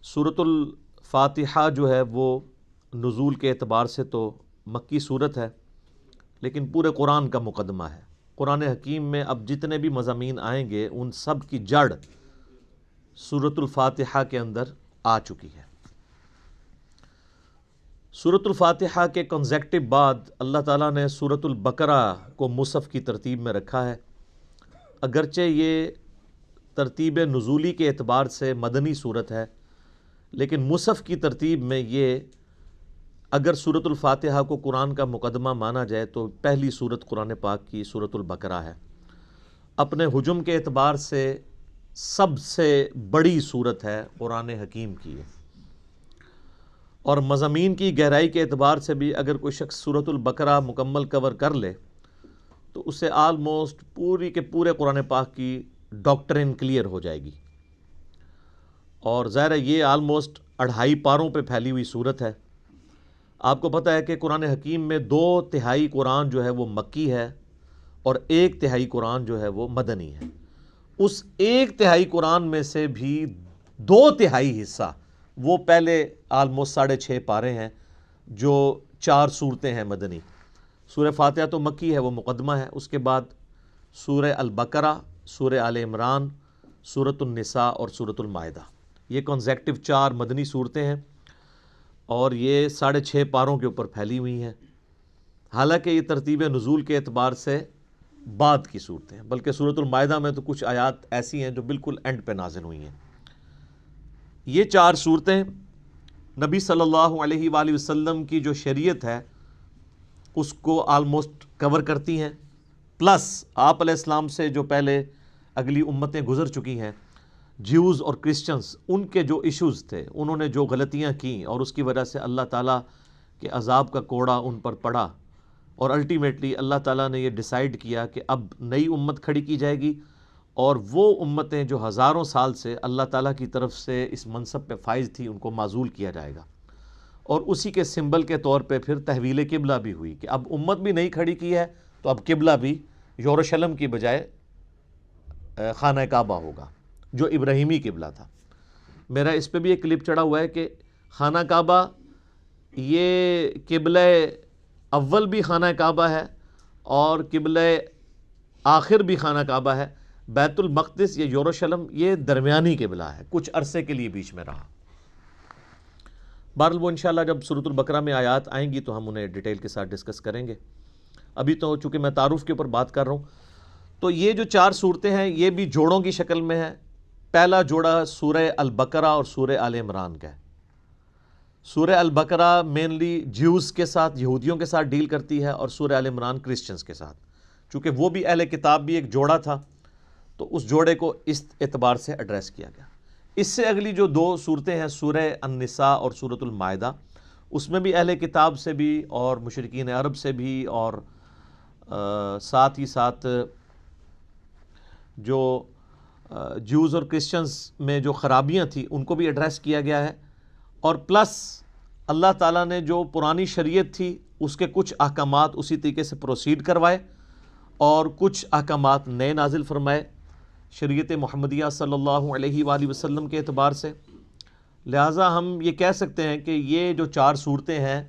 سورۃ الفاتحہ جو ہے وہ نزول کے اعتبار سے تو مکی صورت ہے، لیکن پورے قرآن کا مقدمہ ہے۔ قرآن حکیم میں اب جتنے بھی مضامین آئیں گے ان سب کی جڑ سورۃ الفاتحہ کے اندر آ چکی ہے۔ سورۃ الفاتحہ کے کنزیکٹو بعد اللہ تعالیٰ نے سورۃ البقرہ کو مصحف کی ترتیب میں رکھا ہے، اگرچہ یہ ترتیب نزولی کے اعتبار سے مدنی صورت ہے، لیکن مصحف کی ترتیب میں یہ اگر سورۃ الفاتحہ کو قرآن کا مقدمہ مانا جائے تو پہلی صورت قرآن پاک کی سورۃ البقرہ ہے۔ اپنے حجم کے اعتبار سے سب سے بڑی صورت ہے قرآن حکیم کی، اور مضامین کی گہرائی کے اعتبار سے بھی اگر کوئی شخص سورۃ البقرہ مکمل کور کر لے تو اسے آلموسٹ پوری کے پورے قرآن پاک کی ڈاکٹرن کلیئر ہو جائے گی، اور ظاہر ہے یہ آلموسٹ 2.5 پاروں پہ پھیلی ہوئی صورت ہے۔ آپ کو پتہ ہے کہ قرآن حکیم میں 2/3 قرآن جو ہے وہ مکی ہے اور 1/3 قرآن جو ہے وہ مدنی ہے۔ اس 1/3 قرآن میں سے بھی 2/3 حصہ وہ پہلے آلموسٹ 6.5 پارے ہیں جو 4 صورتیں ہیں مدنی۔ سورہ فاتحہ تو مکی ہے، وہ مقدمہ ہے، اس کے بعد سورہ البقرہ، سورہ آل عمران، سورۃ النساء اور سورۃ المائدہ، یہ کنزیکٹو 4 مدنی صورتیں ہیں اور یہ 6.5 پاروں کے اوپر پھیلی ہوئی ہیں۔ حالانکہ یہ ترتیب نزول کے اعتبار سے بعد کی صورتیں ہیں، بلکہ سورۃ المائدہ میں تو کچھ آیات ایسی ہیں جو بالکل اینڈ پہ نازل ہوئی ہیں۔ یہ 4 صورتیں نبی صلی اللہ علیہ وآلہ وسلم کی جو شریعت ہے اس کو آلموسٹ کور کرتی ہیں، پلس آپ علیہ السلام سے جو پہلے اگلی امتیں گزر چکی ہیں، جیوز اور کرسچنز، ان کے جو ایشوز تھے، انہوں نے جو غلطیاں کیں اور اس کی وجہ سے اللہ تعالیٰ کے عذاب کا کوڑا ان پر پڑا، اور الٹیمیٹلی اللہ تعالیٰ نے یہ ڈیسائیڈ کیا کہ اب نئی امت کھڑی کی جائے گی، اور وہ امتیں جو ہزاروں سال سے اللہ تعالیٰ کی طرف سے اس منصب پہ فائز تھی ان کو معزول کیا جائے گا، اور اسی کے سمبل کے طور پہ پھر تحویل قبلہ بھی ہوئی کہ اب امت بھی نہیں کھڑی کی ہے تو اب قبلہ بھی یروشلم کی بجائے خانہ کعبہ ہوگا جو ابراہیمی قبلہ تھا۔ میرا اس پہ بھی ایک کلپ چڑھا ہوا ہے کہ خانہ کعبہ یہ قبلہ اول بھی خانہ کعبہ ہے اور قبلہ آخر بھی خانہ کعبہ ہے۔ بیت المقدس یا یروشلم یہ درمیانی قبلہ ہے، کچھ عرصے کے لیے بیچ میں رہا۔ بہرحال وہ انشاءاللہ جب سورۃ البقرہ میں آیات آئیں گی تو ہم انہیں ڈیٹیل کے ساتھ ڈسکس کریں گے۔ ابھی تو چونکہ میں تعارف کے اوپر بات کر رہا ہوں، تو یہ جو 4 صورتیں ہیں یہ بھی جوڑوں کی شکل میں ہے۔ پہلا جوڑا سورہ البقرہ اور سورہ آل عمران کا ہے۔ سورہ البقرہ مینلی جیوز کے ساتھ، یہودیوں کے ساتھ ڈیل کرتی ہے، اور سورہ آل عمران کرسچنز کے ساتھ، چونکہ وہ بھی اہل کتاب بھی ایک جوڑا تھا تو اس جوڑے کو اس اعتبار سے ایڈریس کیا گیا۔ اس سے اگلی جو 2 صورتیں ہیں سورہ النساء اور سورۃ المائدہ، اس میں بھی اہل کتاب سے بھی اور مشرکین عرب سے بھی اور ساتھ ہی ساتھ جو جیوز اور کرسچنز میں جو خرابیاں تھیں ان کو بھی ایڈریس کیا گیا ہے، اور پلس اللہ تعالیٰ نے جو پرانی شریعت تھی اس کے کچھ احکامات اسی طریقے سے پروسیڈ کروائے اور کچھ احکامات نئے نازل فرمائے شریعت محمدیہ صلی اللہ علیہ وآلہ وسلم کے اعتبار سے۔ لہٰذا ہم یہ کہہ سکتے ہیں کہ یہ جو 4 صورتیں ہیں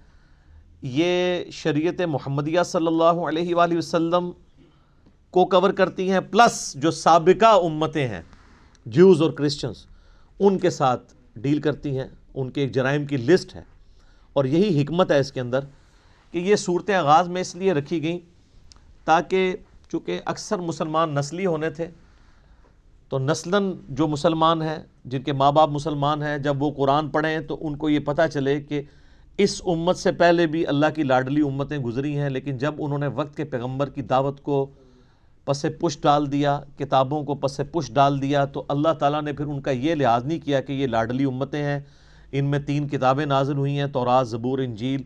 یہ شریعت محمدیہ صلی اللہ علیہ وآلہ وسلم کو کور کرتی ہیں، پلس جو سابقہ امتیں ہیں جیوز اور کرسچنز ان کے ساتھ ڈیل کرتی ہیں، ان کے ایک جرائم کی لسٹ ہے۔ اور یہی حکمت ہے اس کے اندر کہ یہ صورتیں آغاز میں اس لیے رکھی گئیں تاکہ چونکہ اکثر مسلمان نسلی ہونے تھے، تو نسلاً جو مسلمان ہیں جن کے ماں باپ مسلمان ہیں جب وہ قرآن پڑھیں تو ان کو یہ پتہ چلے کہ اس امت سے پہلے بھی اللہ کی لاڈلی امتیں گزری ہیں، لیکن جب انہوں نے وقت کے پیغمبر کی دعوت کو پس پش ڈال دیا، کتابوں کو پس پش ڈال دیا، تو اللہ تعالیٰ نے پھر ان کا یہ لحاظ نہیں کیا کہ یہ لاڈلی امتیں ہیں، ان میں 3 کتابیں نازل ہوئی ہیں، تورات، زبور، انجیل،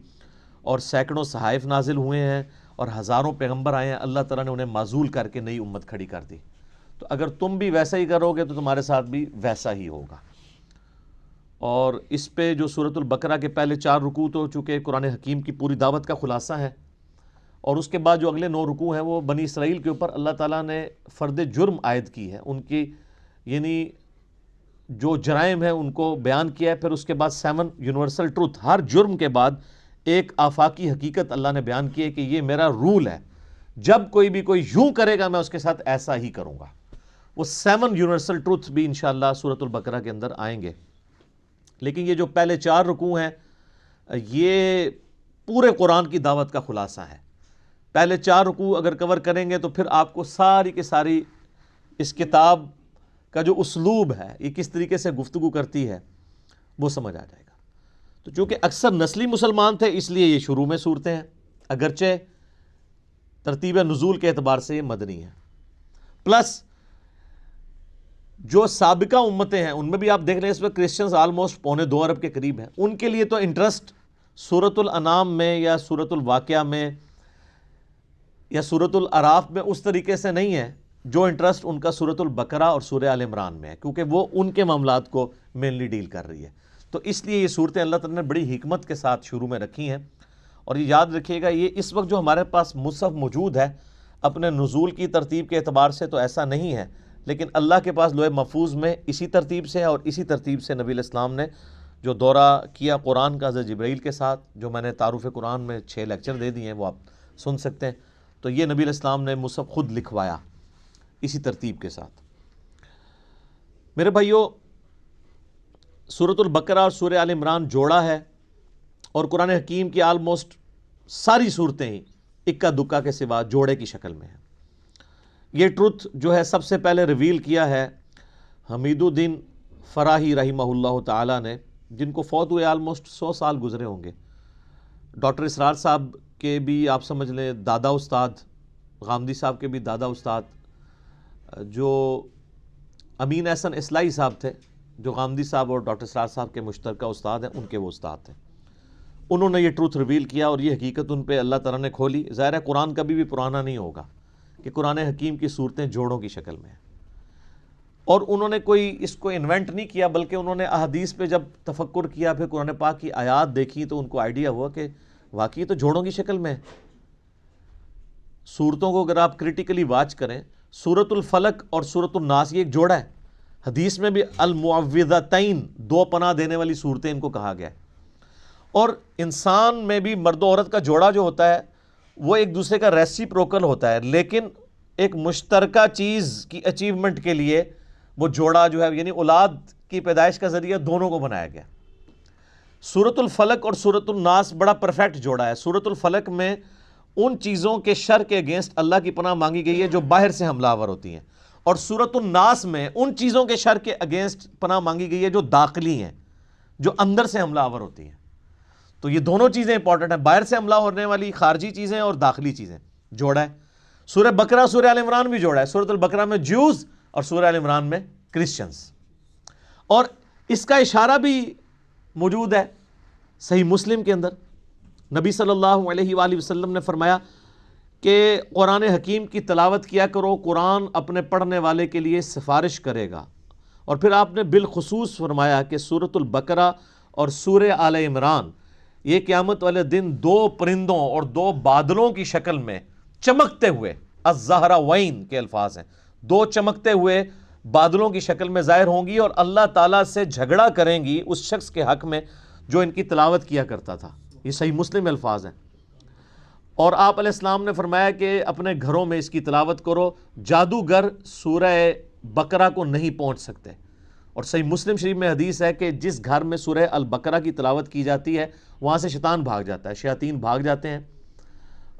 اور سینکڑوں صحائف نازل ہوئے ہیں اور ہزاروں پیغمبر آئے ہیں، اللہ تعالیٰ نے انہیں معزول کر کے نئی امت کھڑی کر دی۔ تو اگر تم بھی ویسا ہی کرو گے تو تمہارے ساتھ بھی ویسا ہی ہوگا۔ اور اس پہ جو سورۃ البقرہ کے پہلے 4 رکوع تو چونکہ قرآن حکیم کی پوری دعوت کا خلاصہ ہے، اور اس کے بعد جو اگلے 9 رکوع ہیں وہ بنی اسرائیل کے اوپر اللہ تعالیٰ نے فرد جرم عائد کی ہے، ان کی یعنی جو جرائم ہیں ان کو بیان کیا ہے، پھر اس کے بعد 7 یونیورسل ٹروتھ، ہر جرم کے بعد ایک آفاقی حقیقت اللہ نے بیان کی ہے کہ یہ میرا رول ہے، جب کوئی یوں کرے گا میں اس کے ساتھ ایسا ہی کروں گا۔ وہ 7 یونیورسل ٹروتھ بھی انشاءاللہ سورۃ البقرہ کے اندر آئیں گے، لیکن یہ جو پہلے 4 رکوع ہیں یہ پورے قرآن کی دعوت کا خلاصہ ہے۔ پہلے 4 رکوع اگر کور کریں گے تو پھر آپ کو ساری کی ساری اس کتاب کا جو اسلوب ہے، یہ کس طریقے سے گفتگو کرتی ہے، وہ سمجھ آ جائے گا۔ تو چونکہ اکثر نسلی مسلمان تھے اس لیے یہ شروع میں صورتیں ہیں، اگرچہ ترتیب نزول کے اعتبار سے یہ مدنی ہے۔ پلس جو سابقہ امتیں ہیں ان میں بھی آپ دیکھ رہے ہیں اس وقت کرسچنز آلموسٹ 2.25 ارب کے قریب ہیں، ان کے لیے تو انٹرسٹ سورۃ الانعام میں یا سورۃ الواقعہ میں یا سورۃ الاعراف میں اس طریقے سے نہیں ہے جو انٹرسٹ ان کا سورۃ البقرہ اور سورہ آل عمران میں ہے، کیونکہ وہ ان کے معاملات کو مینلی ڈیل کر رہی ہے۔ تو اس لیے یہ صورتیں اللہ تعالیٰ نے بڑی حکمت کے ساتھ شروع میں رکھی ہیں، اور یہ یاد رکھیے گا یہ اس وقت جو ہمارے پاس مصحف موجود ہے اپنے نزول کی ترتیب کے اعتبار سے تو ایسا نہیں ہے، لیکن اللہ کے پاس لوح محفوظ میں اسی ترتیب سے ہے، اور اسی ترتیب سے نبی علیہ السلام نے جو دورہ کیا قرآن کا حضرت جبرائیل کے ساتھ، جو میں نے تعارف قرآن میں 6 لیکچر دے دیے ہیں وہ آپ سن سکتے ہیں، تو یہ نبی علیہ السلام نے مصحف خود لکھوایا اسی ترتیب کے ساتھ۔ میرے بھائیو، سورۃ البقرہ اور سورہ آل عمران جوڑا ہے، اور قرآن حکیم کی آلموسٹ ساری صورتیں ہی اکا دکا کے سوا جوڑے کی شکل میں ہیں۔ یہ ٹروتھ جو ہے سب سے پہلے ریویل کیا ہے حمید الدین فراہی رحمہ اللہ تعالیٰ نے، جن کو فوت ہوئے آلموسٹ 100 سال گزرے ہوں گے۔ ڈاکٹر اسرار صاحب کے بھی آپ سمجھ لیں دادا استاد، غامدی صاحب کے بھی دادا استاد، جو امین احسن اصلاحی صاحب تھے جو غامدی صاحب اور ڈاکٹر اسرار صاحب کے مشترکہ استاد ہیں، ان کے وہ استاد تھے، انہوں نے یہ ٹروتھ ریویل کیا، اور یہ حقیقت ان پہ اللہ تعالیٰ نے کھولی۔ ظاہر ہے قرآن کبھی بھی پرانا نہیں ہوگا کہ قرآن حکیم کی صورتیں جوڑوں کی شکل میں ہیں، اور انہوں نے کوئی اس کو انوینٹ نہیں کیا، بلکہ انہوں نے احادیث پہ جب تفکر کیا، پھر قرآن پاک کی آیات دیکھی تو ان کو آئیڈیا ہوا کہ واقعی تو جوڑوں کی شکل میں ہے۔ صورتوں کو اگر آپ کریٹیکلی واچ کریں، سورۃ الفلق اور سورۃ الناس یہ ایک جوڑا ہے، حدیث میں بھی المعوذتین 2 پناہ دینے والی صورتیں ان کو کہا گیا ہے، اور انسان میں بھی مرد و عورت کا جوڑا جو ہوتا ہے وہ ایک دوسرے کا ریسیپروکل ہوتا ہے، لیکن ایک مشترکہ چیز کی اچیومنٹ کے لیے وہ جوڑا جو ہے یعنی اولاد کی پیدائش کا ذریعہ دونوں کو بنایا گیا۔ سورۃ الفلق اور سورۃ الناس بڑا پرفیکٹ جوڑا ہے۔ سورۃ الفلق میں ان چیزوں کے شر کے اگینسٹ اللہ کی پناہ مانگی گئی ہے جو باہر سے حملہ آور ہوتی ہیں، اور سورۃ الناس میں ان چیزوں کے شر کے اگینسٹ پناہ مانگی گئی ہے جو داخلی ہیں، جو اندر سے حملہ آور ہوتی ہیں۔ تو یہ دونوں چیزیں امپورٹنٹ ہیں، باہر سے حملہ ہونے والی خارجی چیزیں اور داخلی چیزیں، جوڑا ہے۔ سورہ بقرہ سورہ آل عمران بھی جوڑا ہے، سورۃ البقرہ میں جوز اور سورہ آل عمران میں کرسچنز، اور اس کا اشارہ بھی موجود ہے صحیح مسلم کے اندر۔ نبی صلی اللہ علیہ وآلہ وسلم نے فرمایا کہ قرآن حکیم کی تلاوت کیا کرو، قرآن اپنے پڑھنے والے کے لیے سفارش کرے گا، اور پھر آپ نے بالخصوص فرمایا کہ سورۃ البقرہ اور سورہ آل عمران یہ قیامت والے دن 2 پرندوں اور 2 بادلوں کی شکل میں چمکتے ہوئے، الزہراوین کے الفاظ ہیں، 2 چمکتے ہوئے بادلوں کی شکل میں ظاہر ہوں گی، اور اللہ تعالیٰ سے جھگڑا کریں گی اس شخص کے حق میں جو ان کی تلاوت کیا کرتا تھا۔ یہ صحیح مسلم میں الفاظ ہیں، اور آپ علیہ السلام نے فرمایا کہ اپنے گھروں میں اس کی تلاوت کرو، جادوگر سورہ بقرہ کو نہیں پہنچ سکتے۔ اور صحیح مسلم شریف میں حدیث ہے کہ جس گھر میں سورہ البقرہ کی تلاوت کی جاتی ہے وہاں سے شیطان بھاگ جاتا ہے، شیاطین بھاگ جاتے ہیں،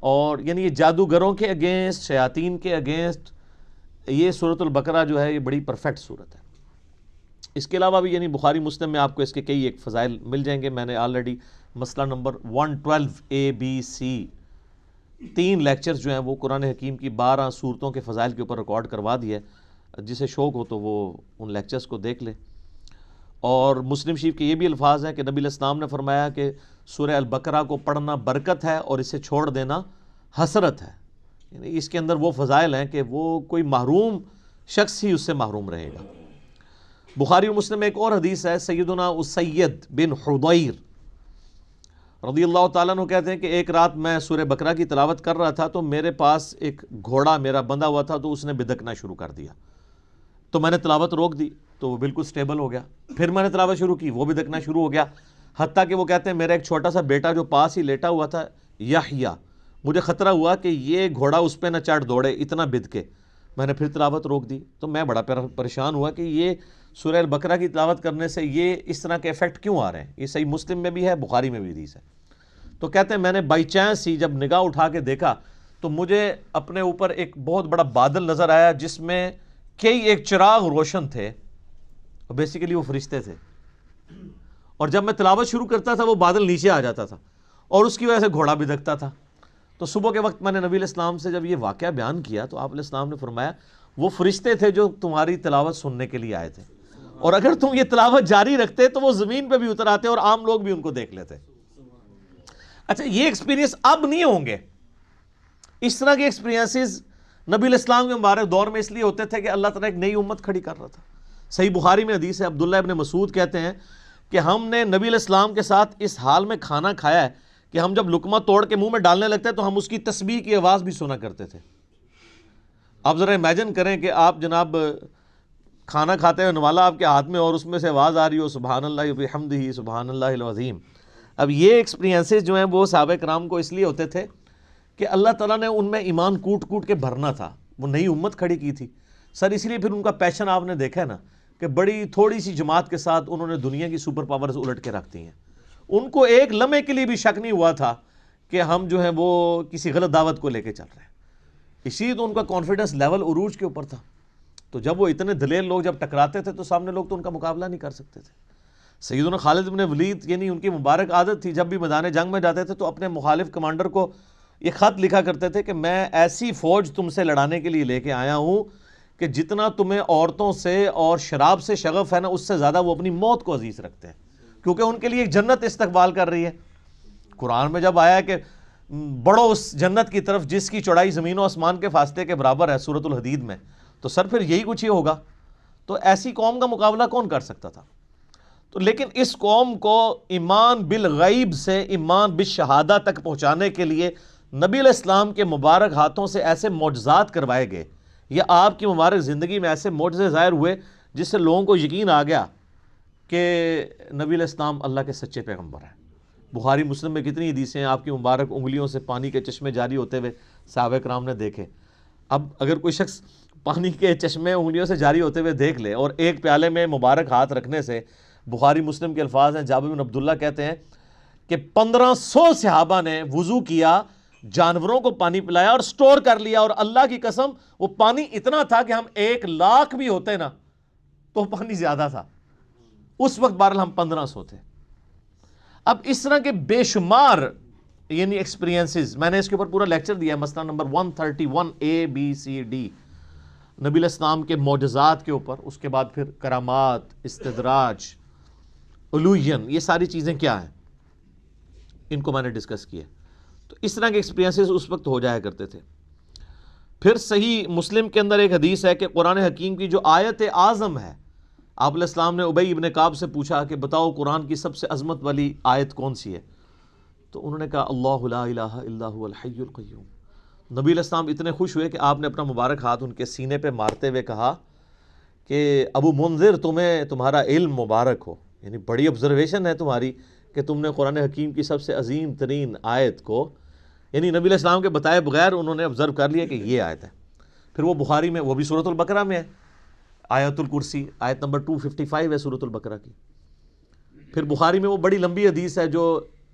اور یعنی یہ جادوگروں کے اگینسٹ، شیاطین کے اگینسٹ یہ سورۃ البقرہ جو ہے یہ بڑی پرفیکٹ صورت ہے۔ اس کے علاوہ بھی یعنی بخاری مسلم میں آپ کو اس کے کئی ایک فضائل مل جائیں گے۔ میں نے آلریڈی مسئلہ نمبر 112 3 لیکچرز جو ہیں وہ قرآن حکیم کی 12 صورتوں کے فضائل کے اوپر ریکارڈ کروا دیے، جسے شوق ہو تو وہ ان لیکچرز کو دیکھ لے۔ اور مسلم شریف کے یہ بھی الفاظ ہیں کہ نبی علیہ السلام نے فرمایا کہ سورہ البقرہ کو پڑھنا برکت ہے اور اسے چھوڑ دینا حسرت ہے، یعنی اس کے اندر وہ فضائل ہیں کہ وہ کوئی محروم شخص ہی اس سے محروم رہے گا۔ بخاری و مسلم میں ایک اور حدیث ہے، سیدنا اسید بن حضیر رضی اللہ تعالیٰ عنہ کہتے ہیں کہ ایک رات میں سورہ بقرہ کی تلاوت کر رہا تھا تو میرے پاس ایک گھوڑا میرا بندھا ہوا تھا، تو اس نے بدکنا شروع کر دیا، تو میں نے تلاوت روک دی، تو وہ بالکل سٹیبل ہو گیا. پھر میں نے تلاوت شروع کی, وہ بھی دکنا شروع ہو گیا, حتیٰ کہ وہ کہتے ہیں میرا ایک چھوٹا سا بیٹا جو پاس ہی لیٹا ہوا تھا, یحییٰ, مجھے خطرہ ہوا کہ یہ گھوڑا اس پہ نہ چڑھ دوڑے, اتنا بد کے. میں نے پھر تلاوت روک دی. تو میں بڑا پریشان ہوا کہ یہ سورہ البقرہ کی تلاوت کرنے سے یہ اس طرح کے ایفیکٹ کیوں آ رہے ہیں. یہ صحیح مسلم میں بھی ہے, بخاری میں بھی حدیث ہے. تو کہتے ہیں میں نے بائی چانس ہی جب نگاہ اٹھا کے دیکھا تو مجھے اپنے اوپر ایک بہت بڑا بادل نظر آیا جس میں کئی ایک چراغ روشن تھے, اور بیسیکلی وہ فرشتے تھے. اور جب میں تلاوت شروع کرتا تھا وہ بادل نیچے آ جاتا تھا, اور اس کی وجہ سے گھوڑا بھی دکتا تھا. تو صبح کے وقت میں نے نبی علیہ السلام سے جب یہ واقعہ بیان کیا تو آپ علیہ السلام نے فرمایا وہ فرشتے تھے جو تمہاری تلاوت سننے کے لیے آئے تھے, اور اگر تم یہ تلاوت جاری رکھتے تو وہ زمین پہ بھی اتر آتے اور عام لوگ بھی ان کو دیکھ لیتے. اچھا, یہ ایکسپیرینس اب نہیں ہوں گے. اس طرح کے ایکسپیرینسز نبی علیہ السلام کے مبارک دور میں اس لیے ہوتے تھے کہ اللہ تعالیٰ ایک نئی امت کھڑی کر رہا تھا. صحیح بخاری میں حدیث ہے, عبداللہ ابن مسعود کہتے ہیں کہ ہم نے نبی علیہ السلام کے ساتھ اس حال میں کھانا کھایا ہے کہ ہم جب لقمہ توڑ کے منہ میں ڈالنے لگتے تو ہم اس کی تسبیح کی آواز بھی سنا کرتے تھے. آپ ذرا امیجن کریں کہ آپ جناب کھانا کھاتے ہیں, نوالا آپ کے ہاتھ میں, اور اس میں سے آواز آ رہی ہو سبحان اللہ وبحمدہ سبحان اللہ العظیم. اب یہ ایکسپیرینسز جو ہیں وہ صحابہ کرام کو اس لیے ہوتے تھے کہ اللہ تعالیٰ نے ان میں ایمان کوٹ کوٹ کے بھرنا تھا, وہ نئی امت کھڑی کی تھی سر. اس لیے پھر ان کا پیشن آپ نے دیکھا ہے نا کہ بڑی تھوڑی سی جماعت کے ساتھ انہوں نے دنیا کی سپر پاورز الٹ کے رکھ دی ہیں. ان کو ایک لمحے کے لیے بھی شک نہیں ہوا تھا کہ ہم جو ہیں وہ کسی غلط دعوت کو لے کے چل رہے ہیں. اسی تو ان کا کانفیڈنس لیول عروج کے اوپر تھا. تو جب وہ اتنے دلیر لوگ جب ٹکراتے تھے تو سامنے لوگ تو ان کا مقابلہ نہیں کر سکتے تھے. سیدنا خالد بن ولید یعنی ان کی مبارک عادت تھی, جب بھی میدان جنگ میں جاتے تھے تو اپنے مخالف کمانڈر کو یہ خط لکھا کرتے تھے کہ میں ایسی فوج تم سے لڑانے کے لیے لے کے آیا ہوں کہ جتنا تمہیں عورتوں سے اور شراب سے شغف ہے نا, اس سے زیادہ وہ اپنی موت کو عزیز رکھتے ہیں, کیونکہ ان کے لیے ایک جنت استقبال کر رہی ہے. قرآن میں جب آیا کہ بڑھو اس جنت کی طرف جس کی چوڑائی زمین و آسمان کے فاصلے کے برابر ہے سورۃ الحدید میں, تو سر پھر یہی کچھ ہی ہوگا. تو ایسی قوم کا مقابلہ کون کر سکتا تھا؟ تو لیکن اس قوم کو ایمان بالغیب سے ایمان بالشہادہ تک پہنچانے کے لیے نبی علیہ السلام کے مبارک ہاتھوں سے ایسے معجزات کروائے گئے, یا آپ کی مبارک زندگی میں ایسے معجزے ظاہر ہوئے جس سے لوگوں کو یقین آ گیا کہ نبی علیہ السلام اللہ کے سچے پیغمبر ہیں. بخاری مسلم میں کتنی حدیثیں ہیں آپ کی مبارک انگلیوں سے پانی کے چشمے جاری ہوتے ہوئے صحابہ کرام نے دیکھے. اب اگر کوئی شخص پانی کے چشمے انگلیوں سے جاری ہوتے ہوئے دیکھ لے, اور ایک پیالے میں مبارک ہاتھ رکھنے سے, بخاری مسلم کے الفاظ ہیں, جابر بن عبداللہ کہتے ہیں کہ 1500 صحابہ نے وضو کیا, جانوروں کو پانی پلایا اور سٹور کر لیا, اور اللہ کی قسم وہ پانی اتنا تھا کہ ہم 1,00,000 بھی ہوتے نا تو پانی زیادہ تھا. اس وقت بہرحال ہم 1500 تھے. اب اس طرح کے بے شمار یعنی ایکسپیرینسز, میں نے اس کے اوپر پورا لیکچر دیا ہے, مسئلہ نمبر 131 ABCD, نبی علیہ السلام کے معجزات کے اوپر. اس کے بعد پھر کرامات, استدراج, علوین, یہ ساری چیزیں کیا ہیں ان کو میں نے ڈسکس کیا. تو اس طرح کے ایکسپیرینسز اس وقت ہو جایا کرتے تھے. پھر صحیح مسلم کے اندر ایک حدیث ہے کہ قرآن حکیم کی جو آیت اعظم ہے, آپ علیہ السلام نے ابی ابن کعب سے پوچھا کہ بتاؤ قرآن کی سب سے عظمت والی آیت کون سی ہے, تو انہوں نے کہا اللہ لا الہ الا هو الحی القیوم. نبی علیہ السلام اتنے خوش ہوئے کہ آپ نے اپنا مبارک ہاتھ ان کے سینے پہ مارتے ہوئے کہا کہ ابو منذر تمہیں تمہارا علم مبارک ہو, یعنی بڑی آبزرویشن ہے تمہاری کہ تم نے قرآن حکیم کی سب سے عظیم ترین آیت کو, یعنی نبی علیہ السلام کے بتائے بغیر انہوں نے آبزرو کر لیا کہ یہ آیت ہے. پھر وہ بخاری میں, وہ بھی سورۃ البقرہ میں ہے, آیت الکرسی آیت نمبر 255 ہے سورۃ البقرہ کی. پھر بخاری میں وہ بڑی لمبی حدیث ہے جو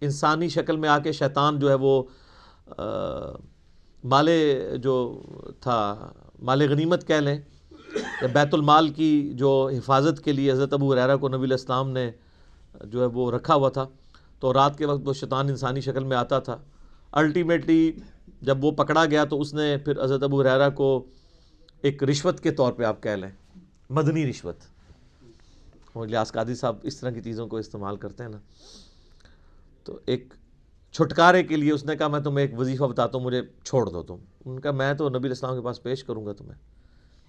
انسانی شکل میں آ کے شیطان جو ہے وہ مال جو تھا مال غنیمت کہہ لیں, بیت المال کی جو حفاظت کے لیے حضرت ابو ہریرہ کو نبی علیہ السلام نے جو ہے وہ رکھا ہوا تھا. تو رات کے وقت وہ شیطان انسانی شکل میں آتا تھا. الٹیمیٹلی جب وہ پکڑا گیا تو اس نے پھر حضرت ابو ہریرہ کو ایک رشوت کے طور پہ آپ کہہ لیں, مدنی رشوت, الیاس قادری صاحب اس طرح کی چیزوں کو استعمال کرتے ہیں نا, تو ایک چھٹکارے کے لیے اس نے کہا میں تمہیں ایک وظیفہ بتاتا ہوں, مجھے چھوڑ دو تم. ان کا میں تو نبی علیہ السلام کے پاس پیش کروں گا تمہیں.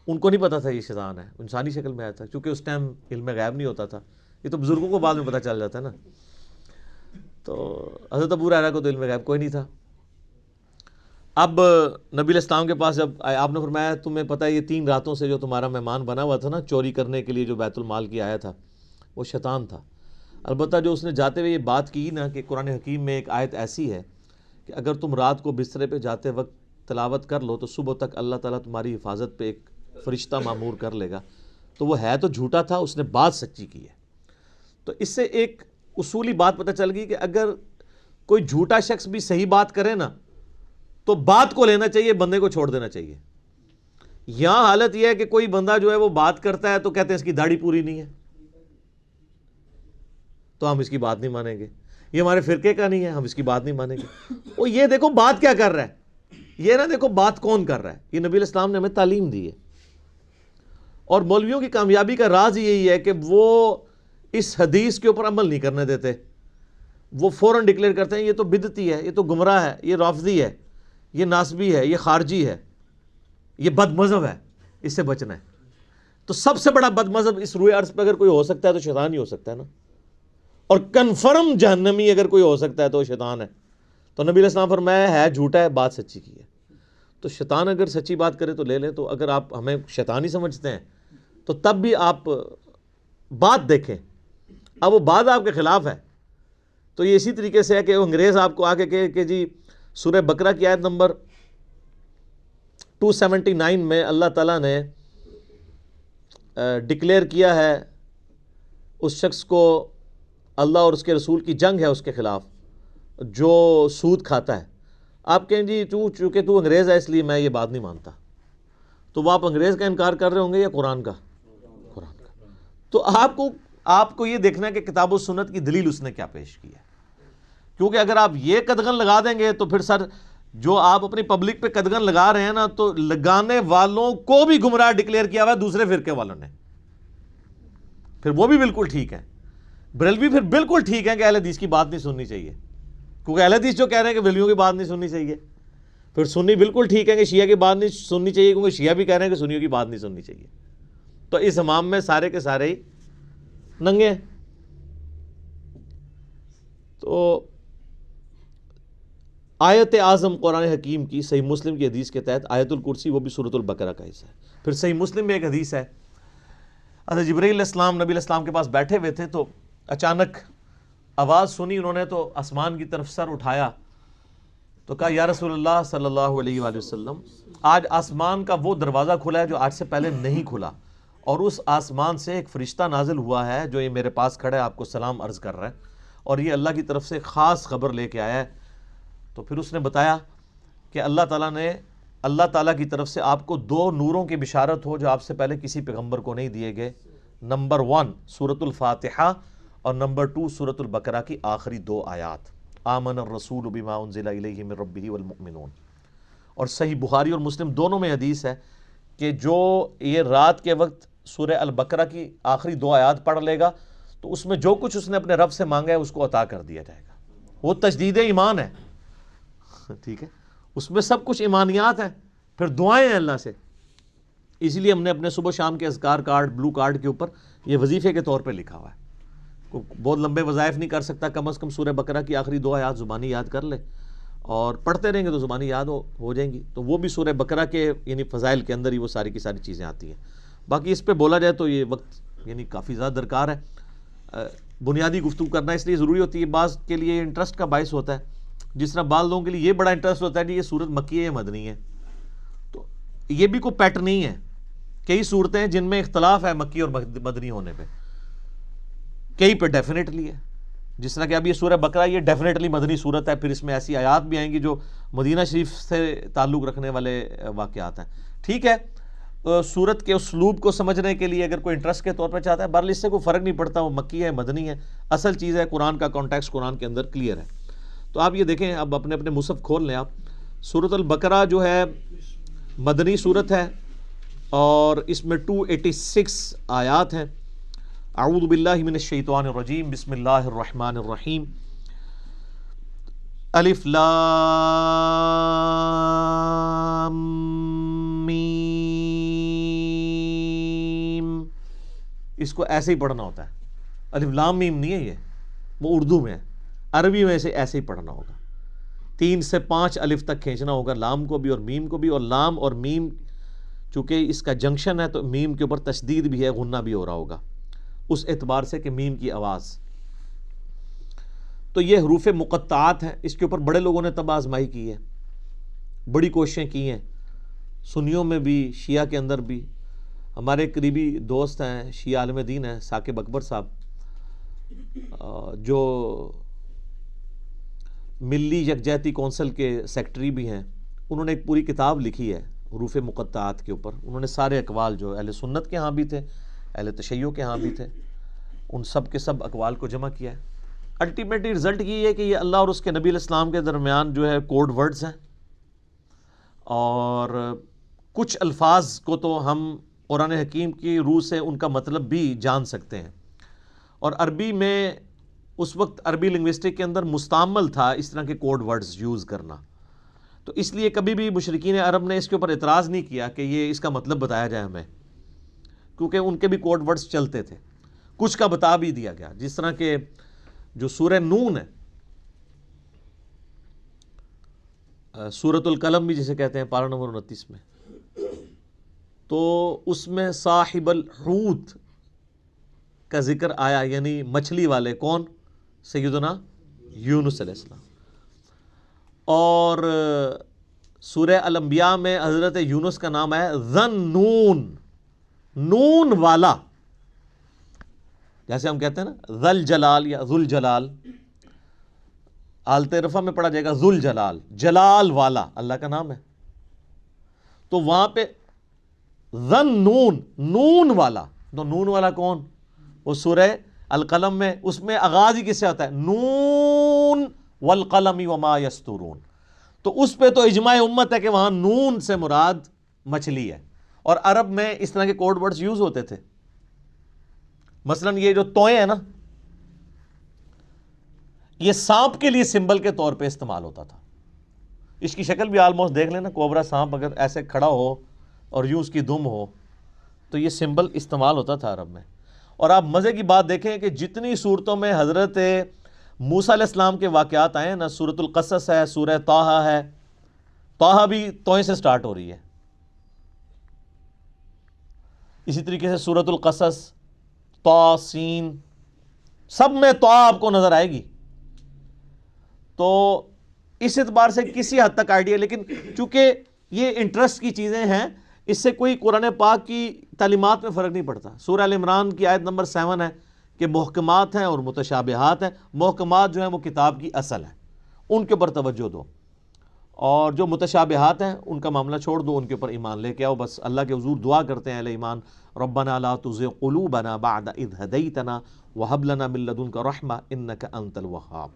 ان کو نہیں پتا تھا یہ شیطان ہے, انسانی شکل میں آیا تھا, کیونکہ اس ٹائم علم غیب نہیں ہوتا تھا, یہ تو بزرگوں کو بعد میں پتہ چل جاتا ہے نا. تو حضرت ابو ہریرہ کو تو علم غیب کوئی نہیں تھا. اب نبی علیہ السلام کے پاس جب آئے، آپ نے فرمایا تمہیں پتہ ہے یہ 3 راتوں سے جو تمہارا مہمان بنا ہوا تھا نا چوری کرنے کے لیے جو بیت المال کی آیا تھا، وہ شیطان تھا۔ البتہ جو اس نے جاتے ہوئے یہ بات کی نا کہ قرآن حکیم میں ایک آیت ایسی ہے کہ اگر تم رات کو بسترے پہ جاتے وقت تلاوت کر لو تو صبح تک اللہ تعالیٰ تمہاری حفاظت پہ ایک فرشتہ معمور کر لے گا، تو وہ ہے تو جھوٹا تھا، اس نے بات سچی کی ہے۔ تو اس سے ایک اصولی بات پتہ چل گئی کہ اگر کوئی جھوٹا شخص بھی صحیح بات کرے نا تو بات کو لینا چاہیے، بندے کو چھوڑ دینا چاہیے۔ یہاں حالت یہ ہے کہ کوئی بندہ جو ہے وہ بات کرتا ہے تو کہتے ہیں اس کی داڑھی پوری نہیں ہے تو ہم اس کی بات نہیں مانیں گے، یہ ہمارے فرقے کا نہیں ہے ہم اس کی بات نہیں مانیں گے۔ وہ یہ دیکھو بات کیا کر رہا ہے، یہ نہ دیکھو بات کون کر رہا ہے۔ یہ نبی علیہ السلام نے ہمیں تعلیم دی ہے، اور مولویوں کی کامیابی کا راز یہی ہے کہ وہ اس حدیث کے اوپر عمل نہیں کرنے دیتے، وہ فوراً ڈکلیئر کرتے ہیں یہ تو بدعتی ہے، یہ تو گمراہ ہے، یہ رافضی ہے، یہ ناسبی ہے، یہ خارجی ہے، یہ بد مذہب ہے، اس سے بچنا ہے۔ تو سب سے بڑا بد مذہب اس روئے عرض پہ اگر کوئی ہو سکتا ہے تو شیطان ہی ہو سکتا ہے نا، اور کنفرم جہنمی اگر کوئی ہو سکتا ہے تو وہ شیطان ہے۔ تو نبی علیہ السلام فرمایا ہے جھوٹا ہے، بات سچی کی ہے۔ تو شیطان اگر سچی بات کرے تو لے لیں، تو اگر آپ ہمیں شیطانی سمجھتے ہیں تو تب بھی آپ بات دیکھیں، اب وہ بات آپ کے خلاف ہے تو یہ اسی طریقے سے ہے کہ وہ انگریز آپ کو آ کے کہے کہ جی سورہ بقرہ کی آیت نمبر 279 میں اللہ تعالیٰ نے ڈکلیئر کیا ہے اس شخص کو، اللہ اور اس کے رسول کی جنگ ہے اس کے خلاف جو سود کھاتا ہے۔ آپ کہیں جی چونکہ تو انگریز ہے اس لیے میں یہ بات نہیں مانتا، تو وہ آپ انگریز کا انکار کر رہے ہوں گے یا قرآن کا؟ قرآن کا۔ تو آپ کو یہ دیکھنا ہے کہ کتاب و سنت کی دلیل اس نے کیا پیش کی ہے، کیونکہ اگر آپ یہ قدغن لگا دیں گے تو پھر سر جو آپ اپنی پبلک پہ قدغن لگا رہے ہیں نا، تو لگانے والوں کو بھی گمراہ ڈکلیئر کیا ہوا ہے دوسرے فرقے والوں نے، پھر وہ بھی بالکل ٹھیک ہے۔ بریلوی پھر بالکل ٹھیک ہے کہ اہل حدیث کی بات نہیں سننی چاہیے، کیونکہ اہل حدیث جو کہہ رہے ہیں کہ بریلویوں کی بات نہیں سننی چاہیے۔ پھر سنی بالکل ٹھیک ہے کہ شیعہ کی بات نہیں سننی چاہیے، کیونکہ شیعہ بھی کہہ رہے ہیں کہ سنیوں کی بات نہیں سننی چاہیے۔ تو اس امام میں سارے کے سارے ہی ننگے ہیں۔ تو آیت اعظم قرآن حکیم کی صحیح مسلم کی حدیث کے تحت آیت الکرسی وہ بھی سورۃ البقرہ کا حصہ ہے۔ پھر صحیح مسلم میں ایک حدیث ہے، حضرت جبرائیل علیہ السلام نبی علیہ السلام کے پاس بیٹھے ہوئے تھے تو اچانک آواز سنی، انہوں نے تو آسمان کی طرف سر اٹھایا تو کہا یا رسول اللہ صلی اللہ علیہ وآلہ وسلم، آج آسمان کا وہ دروازہ کھلا ہے جو آج سے پہلے نہیں کھلا، اور اس آسمان سے ایک فرشتہ نازل ہوا ہے جو یہ میرے پاس کھڑا ہے، آپ کو سلام عرض کر رہا ہے، اور یہ اللہ کی طرف سے خاص خبر لے کے آیا ہے۔ تو پھر اس نے بتایا کہ اللہ تعالیٰ کی طرف سے آپ کو 2 نوروں کی بشارت ہو جو آپ سے پہلے کسی پیغمبر کو نہیں دیے گئے، نمبر 1 سورۃ الفاتحہ، اور نمبر 2 سورۃ البقرہ کی آخری 2 آیات، آمن الرسول بما انزل الیہ من ربہ والمؤمنون۔ اور صحیح بخاری اور مسلم دونوں میں حدیث ہے کہ جو یہ رات کے وقت سورہ البقرہ کی آخری 2 آیات پڑھ لے گا تو اس میں جو کچھ اس نے اپنے رب سے مانگا ہے اس کو عطا کر دیا جائے گا۔ وہ تجدید ایمان ہے، ٹھیک ہے، اس میں سب کچھ ایمانیات ہیں، پھر دعائیں ہیں اللہ سے۔ اسی لیے ہم نے اپنے صبح شام کے اذکار کارڈ، بلو کارڈ کے اوپر یہ وظیفے کے طور پہ لکھا ہوا ہے۔ بہت لمبے وظائف نہیں کر سکتا، کم از کم سورہ بقرہ کی آخری 2 آیات زبانی یاد کر لے، اور پڑھتے رہیں گے تو زبانی یاد ہو جائیں گی۔ تو وہ بھی سورہ بقرہ کے یعنی فضائل کے اندر ہی وہ ساری کی ساری چیزیں آتی ہیں۔ باقی اس پہ بولا جائے تو یہ وقت یعنی کافی زیادہ درکار ہے، بنیادی گفتگو کرنا اس لیے ضروری ہوتی ہے، بعض کے لیے انٹرسٹ کا باعث ہوتا ہے، جس طرح بعض لوگوں کے لیے یہ بڑا انٹرسٹ ہوتا ہے کہ یہ صورت مکی ہے یا مدنی ہے۔ تو یہ بھی کوئی پیٹ نہیں ہے، کئی صورتیں ہیں جن میں اختلاف ہے مکی اور مدنی ہونے پہ، کئی پہ ڈیفینیٹلی ہے، جس طرح کہ اب یہ سورہ بقرہ یہ ڈیفینیٹلی مدنی صورت ہے، پھر اس میں ایسی آیات بھی آئیں گی جو مدینہ شریف سے تعلق رکھنے والے واقعات ہیں۔ ٹھیک ہے، صورت کے اسلوب کو سمجھنے کے لیے اگر کوئی انٹرسٹ کے طور پہ چاہتا ہے، بہرحال اس سے کوئی فرق نہیں پڑتا وہ مکی ہے مدنی ہے، اصل چیز ہے قرآن کا کانٹیکسٹ قرآن کے اندر کلیئر ہے۔ تو آپ یہ دیکھیں، اب اپنے اپنے مصحف کھول لیں آپ، سورۃ البقرہ جو ہے مدنی صورت ہے اور اس میں 286 آیات ہیں۔ اعوذ باللہ من الشیطان الرجیم، بسم اللہ الرحمن الرحیم، الف لام میم، اس کو ایسے ہی پڑھنا ہوتا ہے، الف لام میم نہیں ہے، یہ وہ اردو میں ہے، عربی میں ایسے ہی پڑھنا ہوگا۔ 3 سے 5 الف تک کھینچنا ہوگا، لام کو بھی اور میم کو بھی، اور لام اور میم چونکہ اس کا جنکشن ہے تو میم کے اوپر تشدید بھی ہے، غنہ بھی ہو رہا ہوگا اس اعتبار سے کہ میم کی آواز. تو یہ حروف مقطعات ہیں، اس کے اوپر بڑے لوگوں نے تب آزمائی کی ہے، بڑی کوششیں کی ہیں، سنیوں میں بھی شیعہ کے اندر بھی. ہمارے قریبی دوست ہیں، شیعہ عالم دین ہیں، ثاقب اکبر صاحب، جو ملی یکجہتی کونسل کے سیکٹری بھی ہیں. انہوں نے ایک پوری کتاب لکھی ہے حروف مقطعات کے اوپر. انہوں نے سارے اقوال جو اہل سنت کے ہاں بھی تھے، اہل تشیع کے ہاں بھی تھے، ان سب کے سب اقوال کو جمع کیا ہے. الٹیمیٹلی رزلٹ یہ ہے کہ یہ اللہ اور اس کے نبی علیہ السلام کے درمیان جو ہے کوڈ ورڈز ہیں، اور کچھ الفاظ کو تو ہم قرآن حکیم کی روح سے ان کا مطلب بھی جان سکتے ہیں. اور عربی میں اس وقت عربی لنگوسٹک کے اندر مستعمل تھا اس طرح کے کوڈ ورڈز یوز کرنا. تو اس لیے کبھی بھی مشرکین عرب نے اس کے اوپر اعتراض نہیں کیا کہ یہ اس کا مطلب بتایا جائے ہمیں، کیونکہ ان کے بھی کوڈ ورڈز چلتے تھے. کچھ کا بتا بھی دیا گیا، جس طرح کہ جو سورہ نون ہے، سورۃ القلم بھی جسے کہتے ہیں، پارہ نمبر 29 میں، تو اس میں صاحب الحوت کا ذکر آیا، یعنی مچھلی والے. کون؟ سیدنا یونس علیہ السلام. اور سورہ الانبیاء میں حضرت یونس کا نام ہے ذن نون، نون والا، جیسے ہم کہتے ہیں نا ذل جلال یا ذل جلال. حالت رفع میں پڑھا جائے گا ذل جلال، جلال والا اللہ کا نام ہے. تو وہاں پہ ذن نون، نون والا. تو نون والا کون؟ وہ سورہ القلم میں، اس میں آغاز ہی کس سے ہوتا ہے؟ نون والقلم وما یسطرون. تو اس پہ تو اجماع امت ہے کہ وہاں نون سے مراد مچھلی ہے. اور عرب میں اس طرح کے کوڈ ورڈز یوز ہوتے تھے. مثلا یہ جو توئیں ہیں نا، یہ سانپ کے لیے سمبل کے طور پہ استعمال ہوتا تھا. اس کی شکل بھی آلموسٹ دیکھ لینا، کوبرا سانپ اگر ایسے کھڑا ہو اور یوں اس کی دم ہو تو یہ سمبل استعمال ہوتا تھا عرب میں. اور آپ مزے کی بات دیکھیں کہ جتنی صورتوں میں حضرت موسیٰ علیہ السلام کے واقعات آئے ہیں نا، سورۃ القصص ہے، سورہ طٰہٰ ہے، طٰہٰ بھی توئیں سے سٹارٹ ہو رہی ہے. اسی طریقے سے سورۃ القصص، طٰ، سین، سب میں طٰ آپ کو نظر آئے گی. تو اس اعتبار سے کسی حد تک آئیڈیا، لیکن چونکہ یہ انٹرسٹ کی چیزیں ہیں، اس سے کوئی قرآن پاک کی تعلیمات میں فرق نہیں پڑتا. سورہ ال عمران کی آیت نمبر 7 ہے کہ محکمات ہیں اور متشابہات ہیں. محکمات جو ہیں وہ کتاب کی اصل ہے، ان کے اوپر توجہ دو، اور جو متشابہات ہیں ان کا معاملہ چھوڑ دو، ان کے اوپر ایمان لے کے آؤ. بس اللہ کے حضور دعا کرتے ہیں اہل ایمان، ربنا لا تزغ قلوبنا بعد اذ ہدیتنا وہب لنا من لدنک رحمہ انک انت الوہاب،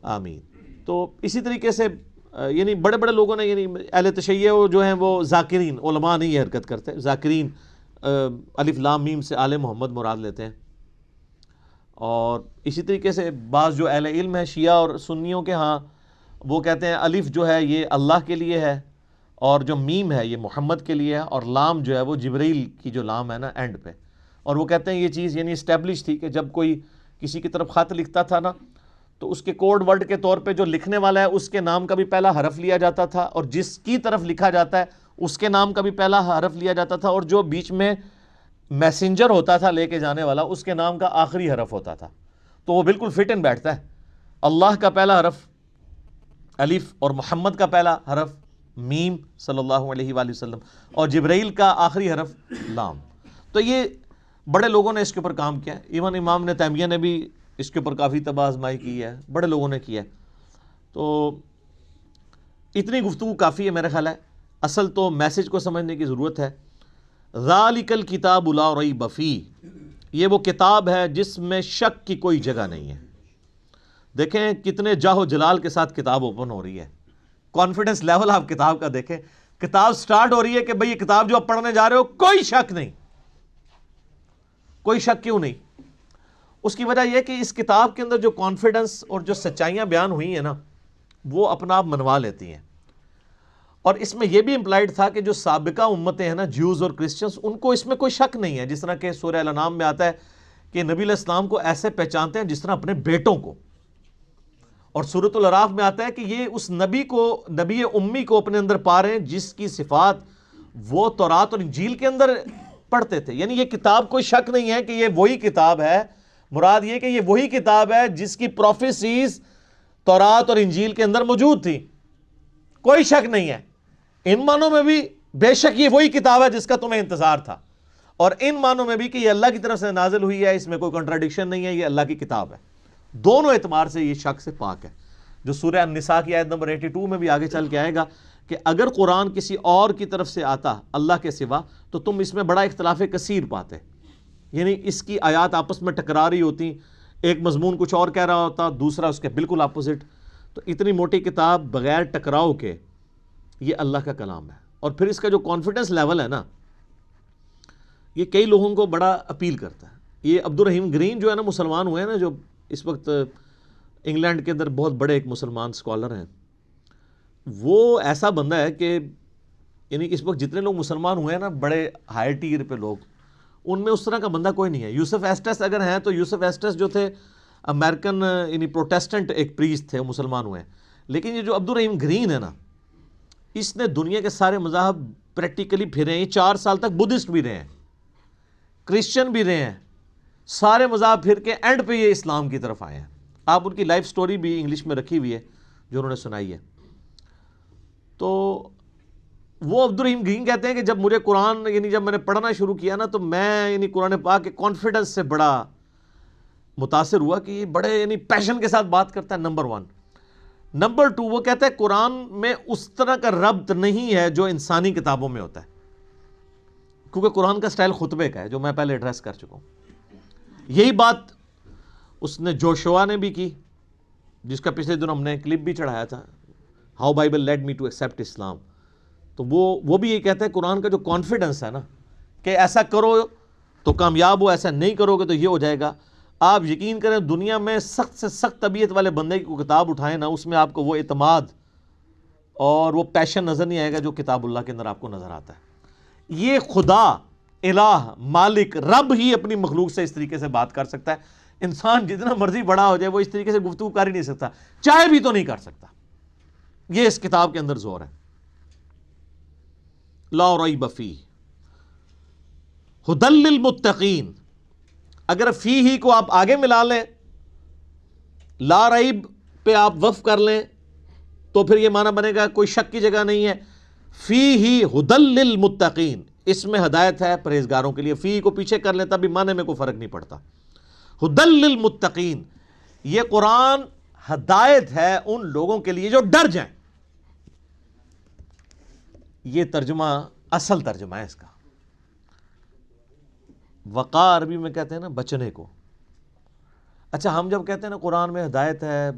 آمین. تو اسی طریقے سے یعنی بڑے بڑے لوگوں نے، یعنی اہل تشیع جو ہیں وہ ذاکرین، علماء نہیں یہ حرکت کرتے، ذاکرین الف لام میم سے آل محمد مراد لیتے ہیں. اور اسی طریقے سے بعض جو اہل علم ہے شیعہ اور سنیوں کے ہاں، وہ کہتے ہیں الف جو ہے یہ اللہ کے لیے ہے، اور جو میم ہے یہ محمد کے لیے ہے، اور لام جو ہے وہ جبریل کی جو لام ہے نا اینڈ پہ. اور وہ کہتے ہیں یہ چیز یعنی اسٹیبلش تھی کہ جب کوئی کسی کی طرف خط لکھتا تھا نا، تو اس کے کوڈ ورڈ کے طور پہ جو لکھنے والا ہے اس کے نام کا بھی پہلا حرف لیا جاتا تھا، اور جس کی طرف لکھا جاتا ہے اس کے نام کا بھی پہلا حرف لیا جاتا تھا، اور جو بیچ میں میسنجر ہوتا تھا لے کے جانے والا اس کے نام کا آخری حرف ہوتا تھا. تو وہ بالکل فٹ ان بیٹھتا ہے. اللہ کا پہلا حرف الف، اور محمد کا پہلا حرف میم صلی اللہ علیہ وآلہ وسلم، اور جبرائیل کا آخری حرف لام. تو یہ بڑے لوگوں نے اس کے اوپر کام کیا ہے. ایون امام ابن تیمیہ نے بھی اس کے اوپر کافی تباہ آزمائی کی ہے، بڑے لوگوں نے کیا ہے. تو اتنی گفتگو کافی ہے میرا خیال ہے. اصل تو میسج کو سمجھنے کی ضرورت ہے. ذالک الکتاب لا ریب فیہ، یہ وہ کتاب ہے جس میں شک کی کوئی جگہ نہیں ہے. دیکھیں کتنے جاہ و جلال کے ساتھ کتاب اوپن ہو رہی ہے. کانفیڈنس لیول آپ کتاب کا دیکھیں. کتاب سٹارٹ ہو رہی ہے کہ بھئی یہ کتاب جو آپ پڑھنے جا رہے ہو کوئی شک نہیں. کوئی شک کیوں نہیں؟ اس کی وجہ یہ کہ اس کتاب کے اندر جو کانفیڈنس اور جو سچائیاں بیان ہوئی ہیں نا، وہ اپنا آپ منوا لیتی ہیں. اور اس میں یہ بھی امپلائڈ تھا کہ جو سابقہ امتیں ہیں نا، جیوز اور کرسچنز، ان کو اس میں کوئی شک نہیں ہے. جس طرح کہ سورہ الانعام میں آتا ہے کہ نبی علیہ السلام کو ایسے پہچانتے ہیں جس طرح اپنے بیٹوں کو. اور سورۃ الاعراف میں آتا ہے کہ یہ اس نبی امی کو اپنے اندر پا رہے ہیں جس کی صفات وہ تورات اور انجیل کے اندر پڑھتے تھے. یعنی یہ کتاب کوئی شک نہیں ہے کہ یہ وہی کتاب ہے, مراد یہ کہ یہ وہی کتاب ہے جس کی پروفیسیز تورات اور انجیل کے اندر موجود تھی, کوئی شک نہیں ہے. ان معنوں میں بھی بے شک یہ وہی کتاب ہے جس کا تمہیں انتظار تھا, اور ان معنوں میں بھی کہ یہ اللہ کی طرف سے نازل ہوئی ہے, اس میں کوئی کنٹراڈکشن نہیں ہے, یہ اللہ کی کتاب ہے. دونوں اعتبار سے یہ شک سے پاک ہے. جو سورہ النساء کی آیت نمبر 82 میں بھی آگے چل کے آئے گا کہ اگر قرآن کسی اور کی طرف سے آتا اللہ کے سوا تو تم اس میں بڑا اختلاف کثیر پاتے. یعنی اس کی آیات آپس میں ٹکرا رہی ہوتی, ایک مضمون کچھ اور کہہ رہا ہوتا, دوسرا اس کے بالکل اپوزٹ. تو اتنی موٹی کتاب بغیر ٹکراؤ کے یہ اللہ کا کلام ہے. اور پھر اس کا جو کانفیڈنس لیول ہے نا, یہ کئی لوگوں کو بڑا اپیل کرتا ہے. یہ عبد الرحیم گرین جو ہے نا, مسلمان ہوئے ہیں نا, جو اس وقت انگلینڈ کے اندر بہت بڑے ایک مسلمان سکالر ہیں, وہ ایسا بندہ ہے کہ یعنی اس وقت جتنے لوگ مسلمان ہوئے ہیں نا بڑے ہائی ٹیر پہ لوگ, ان میں اس طرح کا بندہ کوئی نہیں ہے. یوسف ایسٹس اگر ہیں تو یوسف ایسٹس جو تھے امریکن یعنی پروٹیسٹنٹ ایک پریسٹ تھے, مسلمان ہوئے ہیں. لیکن یہ جو عبد الرحیم گرین ہے نا, اس نے دنیا کے سارے مذاہب پریکٹیکلی پھرے ہیں. یہ 4 سال تک بدھسٹ بھی رہے ہیں, کرسچن بھی رہے ہیں, سارے مذاہب پھر کے اینڈ پہ یہ اسلام کی طرف آئے ہیں. آپ ان کی لائف سٹوری بھی انگلش میں رکھی ہوئی ہے جو انہوں نے سنائی ہے. تو وہ عبد الرحیم گرین کہتے ہیں کہ جب مجھے قرآن یعنی جب میں نے پڑھنا شروع کیا نا, تو میں یعنی قرآن پاک کے کانفیڈنس سے بڑا متاثر ہوا کہ یہ بڑے یعنی پیشن کے ساتھ بات کرتا ہے. نمبر 1. نمبر 2, وہ کہتا ہے قرآن میں اس طرح کا ربط نہیں ہے جو انسانی کتابوں میں ہوتا ہے, کیونکہ قرآن کا سٹائل خطبے کا ہے جو میں پہلے ایڈریس کر چکا ہوں. یہی بات اس نے جوشوا نے بھی کی, جس کا پچھلے دن ہم نے کلپ بھی چڑھایا تھا, how Bible led me to accept Islam. تو وہ بھی یہ کہتا ہے قرآن کا جو کانفیڈنس ہے نا کہ ایسا کرو تو کامیاب ہو, ایسا نہیں کرو گے تو یہ ہو جائے گا. آپ یقین کریں دنیا میں سخت سے سخت طبیعت والے بندے کی کتاب اٹھائیں نا, اس میں آپ کو وہ اعتماد اور وہ پیشن نظر نہیں آئے گا جو کتاب اللہ کے اندر آپ کو نظر آتا ہے. یہ خدا الہ مالک رب ہی اپنی مخلوق سے اس طریقے سے بات کر سکتا ہے. انسان جتنا مرضی بڑا ہو جائے وہ اس طریقے سے گفتگو کر ہی نہیں سکتا, چاہے بھی تو نہیں کر سکتا. یہ اس کتاب کے اندر زور ہے. لا ریب فیہ ھدی للمتقین. اگر فی ہی کو آپ آگے ملا لیں, لا ریب پہ آپ وقف کر لیں, تو پھر یہ معنی بنے گا کوئی شک کی جگہ نہیں ہے. فیہ ھدی للمتقین, اس میں ہدایت ہے پرہیزگاروں کے لیے. فی کو پیچھے کر لیں تب بھی معنی میں کوئی فرق نہیں پڑتا. ھدی للمتقین, یہ قرآن ہدایت ہے ان لوگوں کے لیے جو ڈر جائیں. یہ ترجمہ اصل ترجمہ ہے اس کا. وقا عربی میں کہتے ہیں نا بچنے کو. اچھا ہم جب کہتے ہیں نا قرآن میں ہدایت ہے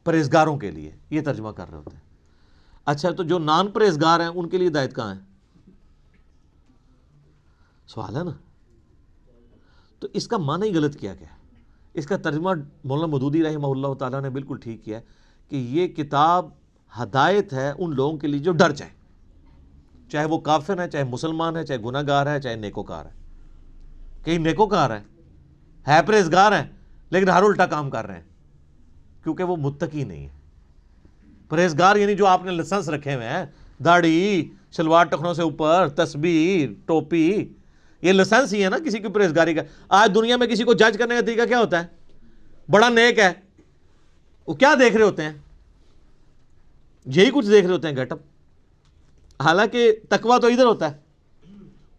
پرہیزگاروں کے لیے, یہ ترجمہ کر رہے ہوتے ہیں. اچھا تو جو نان پرہیزگار ہیں ان کے لیے ہدایت کہاں ہے؟ سوال ہے نا. تو اس کا معنی ہی غلط کیا گیا. اس کا ترجمہ مولانا مودودی رحمہ اللہ تعالیٰ نے بالکل ٹھیک کیا کہ یہ کتاب ہدایت ہے ان لوگوں کے لیے جو ڈر جائیں, چاہے وہ کافر ہے, چاہے مسلمان ہے, چاہے گناہ گار ہے, چاہے نیکوکار ہے. کئی نیکوکار ہے پرہیزگار ہیں لیکن ہر الٹا کام کر رہے ہیں کیونکہ وہ متقی نہیں ہے. پرہیزگار یعنی جو آپ نے لائسنس رکھے ہوئے ہیں, داڑھی, شلوار ٹخنوں سے اوپر, تسبیح, ٹوپی, یہ لائسنس ہی ہے نا کسی کی پرہیزگاری کا. آج دنیا میں کسی کو جج کرنے کا طریقہ کیا ہوتا ہے؟ بڑا نیک ہے, وہ کیا دیکھ رہے ہوتے ہیں؟ یہی کچھ دیکھ رہے ہوتے ہیں, گیٹ اپ. حالانکہ تقویٰ تو ادھر ہوتا ہے,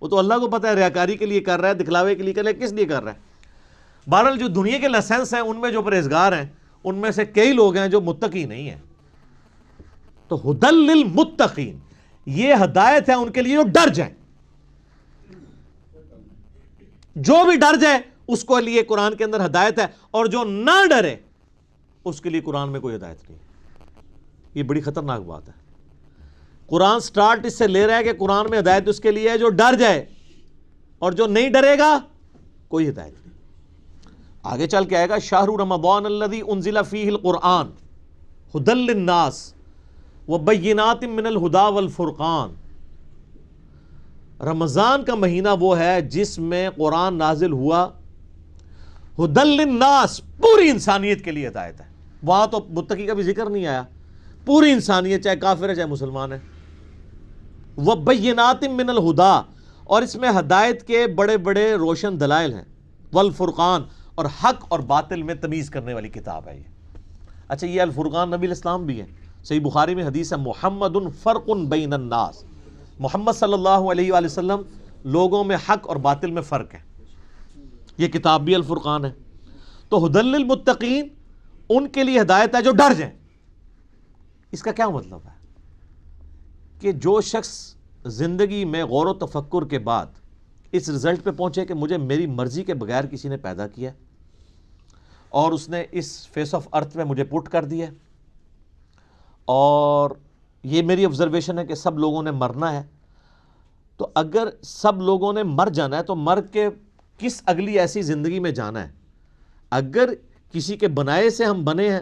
وہ تو اللہ کو پتہ ہے ریاکاری کے لیے کر رہا ہے, دکھلاوے کے لیے کر رہا ہے, کس لیے کر رہا ہے. بہرحال جو دنیا کے لائسنس ہیں ان میں جو پرہیزگار ہیں ان میں سے کئی لوگ ہیں جو متقی نہیں ہیں. تو ھدی للمتقین, یہ ہدایت ہے ان کے لیے جو ڈر جائیں. جو بھی ڈر جائے اس کو لیے قرآن کے اندر ہدایت ہے, اور جو نہ ڈرے اس کے لیے قرآن میں کوئی ہدایت نہیں. یہ بڑی خطرناک بات ہے. قرآن سٹارٹ اس سے لے رہا ہے کہ قرآن میں ہدایت اس کے لیے ہے جو ڈر جائے, اور جو نہیں ڈرے گا کوئی ہدایت نہیں. آگے چل کے آئے گا شہر رمضان الذی انزل فیہ القرآن ھدی للناس وبینات من الہدی والفرقان. رمضان کا مہینہ وہ ہے جس میں قرآن نازل ہوا, ھدی للناس, پوری انسانیت کے لیے ہدایت ہے. وہاں تو متقی کا بھی ذکر نہیں آیا. پوری انسانیت چاہے کافر ہے چاہے مسلمان ہے. وَبَيِّنَاتٍ مِّنَ الْہُدَىٰ, اور اس میں ہدایت کے بڑے بڑے روشن دلائل ہیں. والفرقان, اور حق اور باطل میں تمیز کرنے والی کتاب ہے یہ. اچھا یہ الفرقان نبی الاسلام بھی ہے. صحیح بخاری میں حدیث ہے محمد فرق بین الناس, محمد صلی اللہ علیہ وآلہ وسلم لوگوں میں حق اور باطل میں فرق ہے. یہ کتاب بھی الفرقان ہے. تو ھدی للمتقین, ان کے لیے ہدایت ہے جو ڈر جائیں. اس کا کیا مطلب ہے کہ جو شخص زندگی میں غور و تفکر کے بعد اس رزلٹ پہ پہنچے کہ مجھے میری مرضی کے بغیر کسی نے پیدا کیا اور اس نے اس فیس آف ارتھ میں مجھے پٹ کر دیا, اور یہ میری آبزرویشن ہے کہ سب لوگوں نے مرنا ہے, تو اگر سب لوگوں نے مر جانا ہے تو مر کے کس اگلی ایسی زندگی میں جانا ہے؟ اگر کسی کے بنائے سے ہم بنے ہیں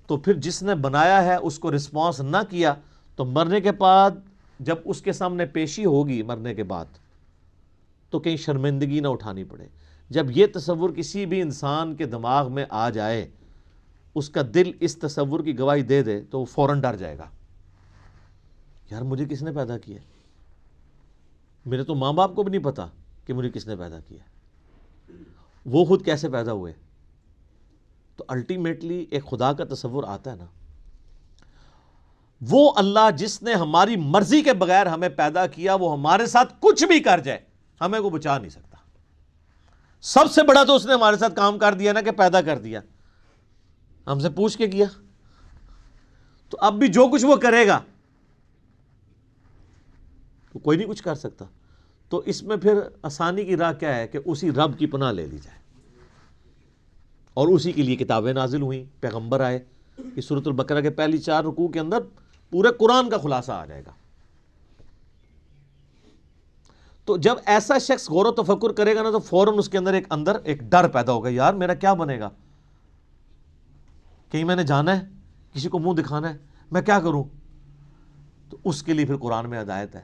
تو پھر جس نے بنایا ہے اس کو رسپانس نہ کیا تو مرنے کے بعد جب اس کے سامنے پیشی ہوگی مرنے کے بعد تو کہیں شرمندگی نہ اٹھانی پڑے. جب یہ تصور کسی بھی انسان کے دماغ میں آ جائے, اس کا دل اس تصور کی گواہی دے دے, تو وہ فوراً ڈر جائے گا, یار مجھے کس نے پیدا کیا؟ میرے تو ماں باپ کو بھی نہیں پتا کہ مجھے کس نے پیدا کیا, وہ خود کیسے پیدا ہوئے. تو الٹیمیٹلی ایک خدا کا تصور آتا ہے نا. وہ اللہ جس نے ہماری مرضی کے بغیر ہمیں پیدا کیا, وہ ہمارے ساتھ کچھ بھی کر جائے ہمیں کو بچا نہیں سکتا. سب سے بڑا تو اس نے ہمارے ساتھ کام کر دیا نا کہ پیدا کر دیا, ہم سے پوچھ کے کیا. تو اب بھی جو کچھ وہ کرے گا تو کوئی نہیں کچھ کر سکتا. تو اس میں پھر آسانی کی راہ کیا ہے کہ اسی رب کی پناہ لے لی جائے, اور اسی کے لیے کتابیں نازل ہوئیں, پیغمبر آئے. اس سورۃ البقرہ کے پہلی 4 رکوع کے اندر پورے قرآن کا خلاصہ آ جائے گا. تو جب ایسا شخص غور و تفکر کرے گا نا تو فوراً اس کے اندر ایک ڈر پیدا ہوگا, یار میرا کیا بنے گا, کہیں میں نے جانا ہے, کسی کو منہ دکھانا ہے, میں کیا کروں. تو اس کے لیے پھر قرآن میں ہدایت ہے.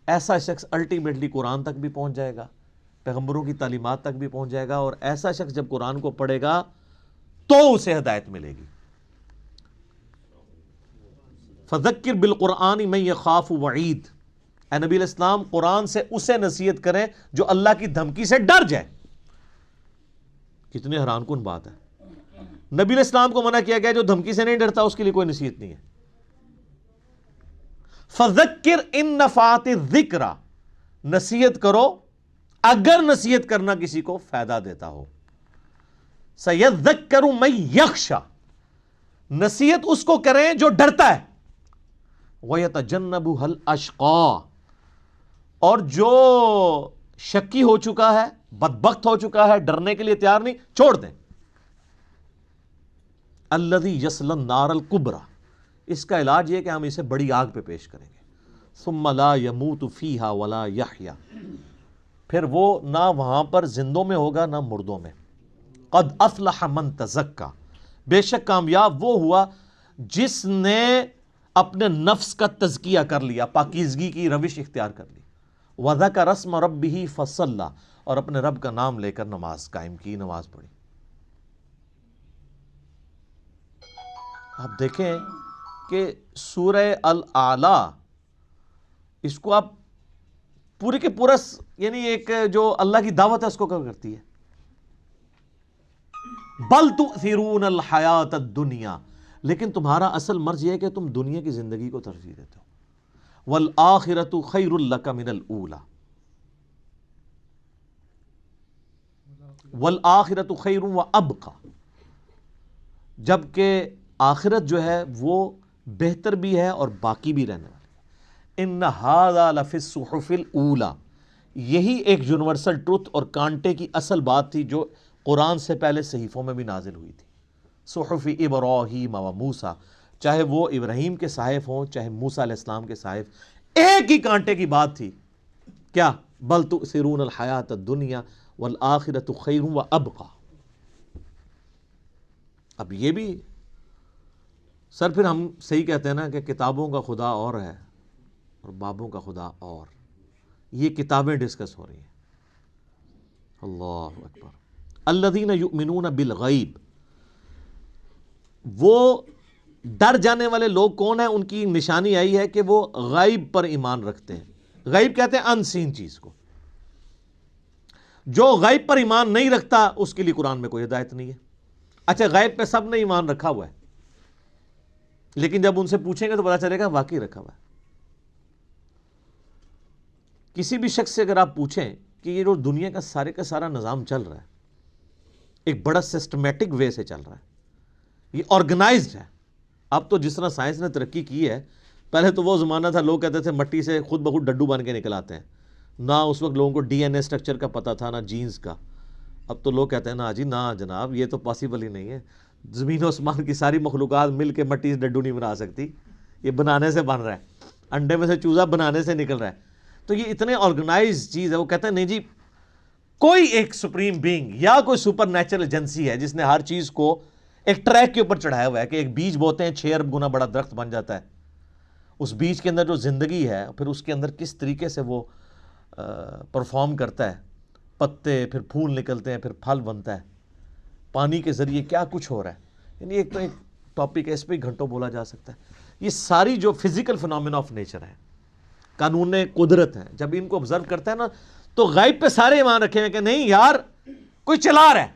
ایسا شخص الٹیمیٹلی قرآن تک بھی پہنچ جائے گا, پیغمبروں کی تعلیمات تک بھی پہنچ جائے گا, اور ایسا شخص جب قرآن کو پڑھے گا تو اسے ہدایت ملے گی. فذکر بالقرآن من یخاف وعید, اے نبی علیہ السلام قرآن سے اسے نصیحت کریں جو اللہ کی دھمکی سے ڈر جائے. کتنی حیران کن بات ہے. نبی علیہ السلام کو منع کیا گیا, جو دھمکی سے نہیں ڈرتا اس کے لیے کوئی نصیحت نہیں ہے. فذکر ان نفعت الذکر, نصیحت کرو اگر نصیحت کرنا کسی کو فائدہ دیتا ہو. سیذکر من یخشی, نصیحت اس کو کریں جو ڈرتا ہے. وَيَتَجَنَّبُهَا الْأَشْقَى, اور جو شکی ہو چکا ہے, بدبخت ہو چکا ہے, ڈرنے کے لیے تیار نہیں, چھوڑ دیں. الَّذِي يَصْلَى النَّارَ الْكُبْرَى, اس کا علاج یہ کہ ہم اسے بڑی آگ پہ پیش کریں گے. ثُمَّ لَا يَمُوتُ فِيهَا وَلَا يَحْيَا, پھر وہ نہ وہاں پر زندوں میں ہوگا نہ مردوں میں. قَدْ أَفْلَحَ مَن تَزَكَّى, بے شک کامیاب وہ ہوا جس نے اپنے نفس کا تزکیہ کر لیا, پاکیزگی کی روش اختیار کر لی. وَذَكَرَ اسْمَ رَبِّهِ فَصَلَّى, اور اپنے رب کا نام لے کر نماز قائم کی, نماز پڑھی. آپ دیکھیں کہ سورہ الاعلیٰ, اس کو آپ پورے کے پورا یعنی ایک جو اللہ کی دعوت ہے اس کو کیا کرتی ہے. بل تؤثرون الحیات الدنیا, لیکن تمہارا اصل مرض یہ ہے کہ تم دنیا کی زندگی کو ترجیح دیتے ہو. والآخرۃ خیر لک من الاولی, والآخرۃ خیر وابقی, جبکہ آخرت جو ہے وہ بہتر بھی ہے اور باقی بھی رہنے والی ہے. ان ھذا لفی الصحف الاولی, یہی ایک یونیورسل ٹروتھ اور کانٹے کی اصل بات تھی جو قرآن سے پہلے صحیفوں میں بھی نازل ہوئی تھی. صحف ابراہیم و موسیٰ, چاہے وہ ابراہیم کے صحائف ہوں چاہے موسیٰ علیہ السلام کے صحائف, ایک ہی کانٹے کی بات تھی. کیا؟ بل تؤثرون الحیات الدنیا والآخرۃ خیر وابقی. اب یہ بھی سر پھر ہم صحیح کہتے ہیں نا کہ کتابوں کا خدا اور ہے اور بابوں کا خدا اور. یہ کتابیں ڈسکس ہو رہی ہیں. اللہ اکبر. الذین یؤمنون بالغیب, وہ ڈر جانے والے لوگ کون ہیں؟ ان کی نشانی آئی ہے کہ وہ غیب پر ایمان رکھتے ہیں۔ غیب کہتے ہیں ان سین چیز کو۔ جو غیب پر ایمان نہیں رکھتا اس کے لیے قرآن میں کوئی ہدایت نہیں ہے۔ اچھا، غیب پہ سب نے ایمان رکھا ہوا ہے، لیکن جب ان سے پوچھیں گے تو پتا چلے گا واقعی رکھا ہوا ہے۔ کسی بھی شخص سے اگر آپ پوچھیں کہ یہ جو دنیا کا سارے کا سارا نظام چل رہا ہے، ایک بڑا سسٹمیٹک وے سے چل رہا ہے، یہ آرگنائزڈ ہے۔ اب تو جس طرح سائنس نے ترقی کی ہے، پہلے تو وہ زمانہ تھا لوگ کہتے تھے مٹی سے خود بخود ڈڈو بن کے نکل آتے ہیں، نہ اس وقت لوگوں کو ڈی این اے اسٹرکچر کا پتہ تھا، نہ جینز کا۔ اب تو لوگ کہتے ہیں نا جی، نہ جناب، یہ تو پاسبل ہی نہیں ہے، زمین و آسمان کی ساری مخلوقات مل کے مٹی سے ڈڈو نہیں بنا سکتی، یہ بنانے سے بن رہا ہے، انڈے میں سے چوزا بنانے سے نکل رہا ہے۔ تو یہ اتنے آرگنائز چیز ہے، وہ کہتے ہیں نہیں جی، کوئی ایک سپریم بینگ یا کوئی سپر نیچرل ایجنسی ہے جس نے ہر چیز کو ایک ٹریک کے اوپر چڑھایا ہوا ہے کہ ایک بیج بوتے ہیں 6 ارب گنا بڑا درخت بن جاتا ہے۔ اس بیج کے اندر جو زندگی ہے، پھر اس کے اندر کس طریقے سے وہ پرفارم کرتا ہے، پتے، پھر پھول نکلتے ہیں، پھر پھل بنتا ہے، پانی کے ذریعے کیا کچھ ہو رہا ہے۔ یعنی ایک تو ایک ٹاپک ہے، اس پہ گھنٹوں بولا جا سکتا ہے۔ یہ ساری جو فزیکل فنومینا آف نیچر ہے، قانون قدرت ہیں، جب ان کو آبزرو کرتا ہے نا تو غیب پہ سارے ایمان رکھے ہیں کہ نہیں یار کوئی چلا رہا ہے۔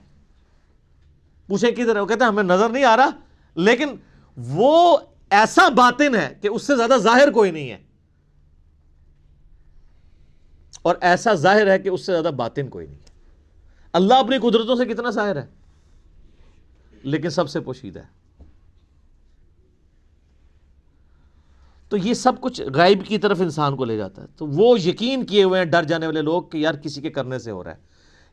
پوچھیں کدھر ہے؟ وہ کہتے ہیں ہمیں نظر نہیں آ رہا، لیکن وہ ایسا باطن ہے کہ اس سے زیادہ ظاہر کوئی نہیں ہے، اور ایسا ظاہر ہے کہ اس سے زیادہ باطن کوئی نہیں ہے۔ اللہ اپنی قدرتوں سے کتنا ظاہر ہے، لیکن سب سے پوشیدہ ہے۔ تو یہ سب کچھ غیب کی طرف انسان کو لے جاتا ہے۔ تو وہ یقین کیے ہوئے ہیں ڈر جانے والے لوگ کہ یار کسی کے کرنے سے ہو رہا ہے۔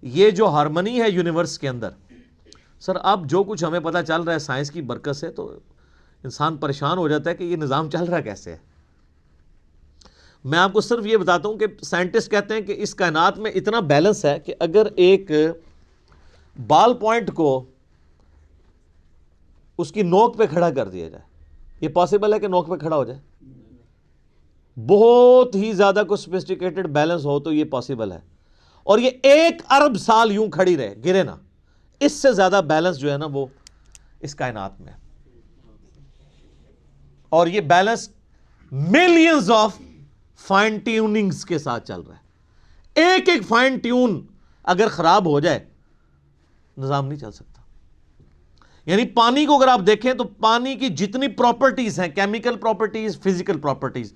یہ جو ہارمنی ہے یونیورس کے اندر، سر اب جو کچھ ہمیں پتہ چل رہا ہے سائنس کی برکت سے، تو انسان پریشان ہو جاتا ہے کہ یہ نظام چل رہا کیسے ہے۔ میں آپ کو صرف یہ بتاتا ہوں کہ سائنٹسٹ کہتے ہیں کہ اس کائنات میں اتنا بیلنس ہے کہ اگر ایک بال پوائنٹ کو اس کی نوک پہ کھڑا کر دیا جائے، یہ پاسبل ہے کہ نوک پہ کھڑا ہو جائے؟ بہت ہی زیادہ کوئی سوفسٹیکیٹڈ بیلنس ہو تو یہ پاسبل ہے، اور یہ 1 ارب سال یوں کھڑی رہے، گرے نا۔ اس سے زیادہ بیلنس جو ہے نا وہ اس کائنات میں ہے، اور یہ balance millions of fine tunings کے ساتھ چل رہا ہے۔ ایک ایک فائن ٹیون اگر خراب ہو جائے نظام نہیں چل سکتا۔ یعنی پانی کو اگر آپ دیکھیں تو پانی کی جتنی پراپرٹیز ہیں، کیمیکل پراپرٹیز، فزیکل پراپرٹیز،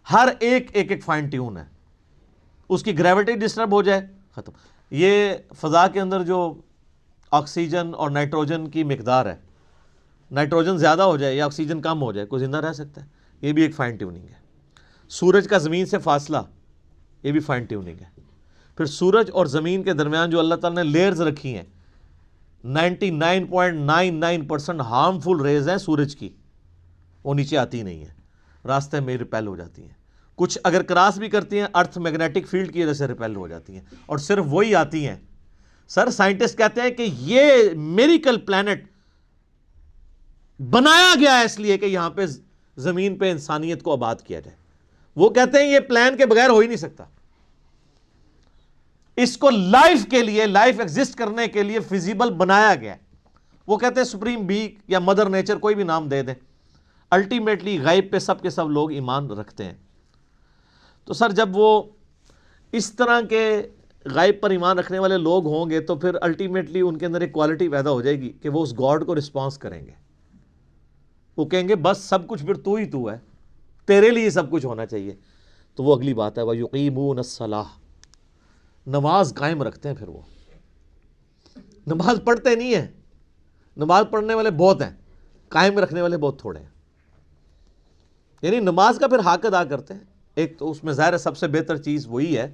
ہر ایک ایک فائن ٹیون ہے۔ اس کی گریوٹی ڈسٹرب ہو جائے ختم۔ یہ فضا کے اندر جو آکسیجن اور نائٹروجن کی مقدار ہے، نائٹروجن زیادہ ہو جائے یا آکسیجن کم ہو جائے، کوئی زندہ رہ سکتا ہے؟ یہ بھی ایک فائن ٹیوننگ ہے۔ سورج کا زمین سے فاصلہ، یہ بھی فائن ٹیوننگ ہے۔ پھر سورج اور زمین کے درمیان جو اللہ تعالیٰ نے لیئرز رکھی ہیں، 99.99% ہارمفل ریز ہیں سورج کی، وہ نیچے آتی نہیں ہیں، راستے میں ریپیل ہو جاتی ہیں۔ کچھ اگر کراس بھی کرتی ہیں ارتھ میگنیٹک فیلڈ کی وجہ سے ریپیل ہو جاتی ہیں، اور صرف وہی آتی ہیں۔ سر سائنٹسٹ کہتے ہیں کہ یہ میریکل پلانٹ بنایا گیا ہے اس لیے کہ یہاں پہ زمین پہ انسانیت کو آباد کیا جائے۔ وہ کہتے ہیں یہ پلان کے بغیر ہو ہی نہیں سکتا، اس کو لائف کے لیے، لائف ایگزسٹ کرنے کے لیے فیزیبل بنایا گیا ہے۔ وہ کہتے ہیں سپریم بینگ یا مدر نیچر، کوئی بھی نام دے دیں، الٹیمیٹلی غیب پہ سب کے سب لوگ ایمان رکھتے ہیں۔ تو سر جب وہ اس طرح کے غیب پر ایمان رکھنے والے لوگ ہوں گے تو پھر الٹیمیٹلی ان کے اندر ایک کوالٹی پیدا ہو جائے گی کہ وہ اس گاڈ کو رسپانس کریں گے۔ وہ کہیں گے بس سب کچھ پھر تو ہی تو ہے، تیرے لیے سب کچھ ہونا چاہیے۔ تو وہ اگلی بات ہے، وَيُقِيمُونَ الصَّلَاةَ، نماز قائم رکھتے ہیں۔ پھر وہ نماز پڑھتے نہیں ہیں، نماز پڑھنے والے بہت ہیں، قائم رکھنے والے بہت تھوڑے ہیں۔ یعنی نماز کا پھر حق ادا کرتے ہیں۔ ایک تو اس میں ظاہر ہے سب سے بہتر چیز وہی ہے،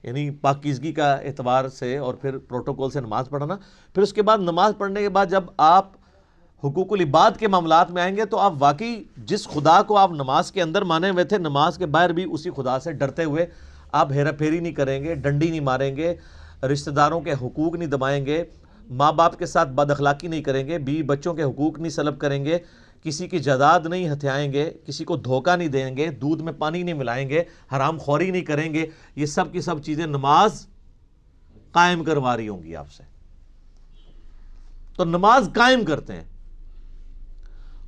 یعنی پاکیزگی کا اعتبار سے اور پھر پروٹوکول سے نماز پڑھنا۔ پھر اس کے بعد نماز پڑھنے کے بعد جب آپ حقوق العباد کے معاملات میں آئیں گے تو آپ واقعی جس خدا کو آپ نماز کے اندر مانے ہوئے تھے، نماز کے باہر بھی اسی خدا سے ڈرتے ہوئے آپ ہیرا پھیری نہیں کریں گے، ڈنڈی نہیں ماریں گے، رشتہ داروں کے حقوق نہیں دبائیں گے، ماں باپ کے ساتھ بد اخلاقی نہیں کریں گے، بیوی بچوں کے حقوق نہیں سلب کریں گے، کسی کی جائیداد نہیں ہتھیائیں گے، کسی کو دھوکہ نہیں دیں گے، دودھ میں پانی نہیں ملائیں گے، حرام خوری نہیں کریں گے۔ یہ سب کی سب چیزیں نماز قائم کروا رہی ہوں گی آپ سے۔ تو نماز قائم کرتے ہیں۔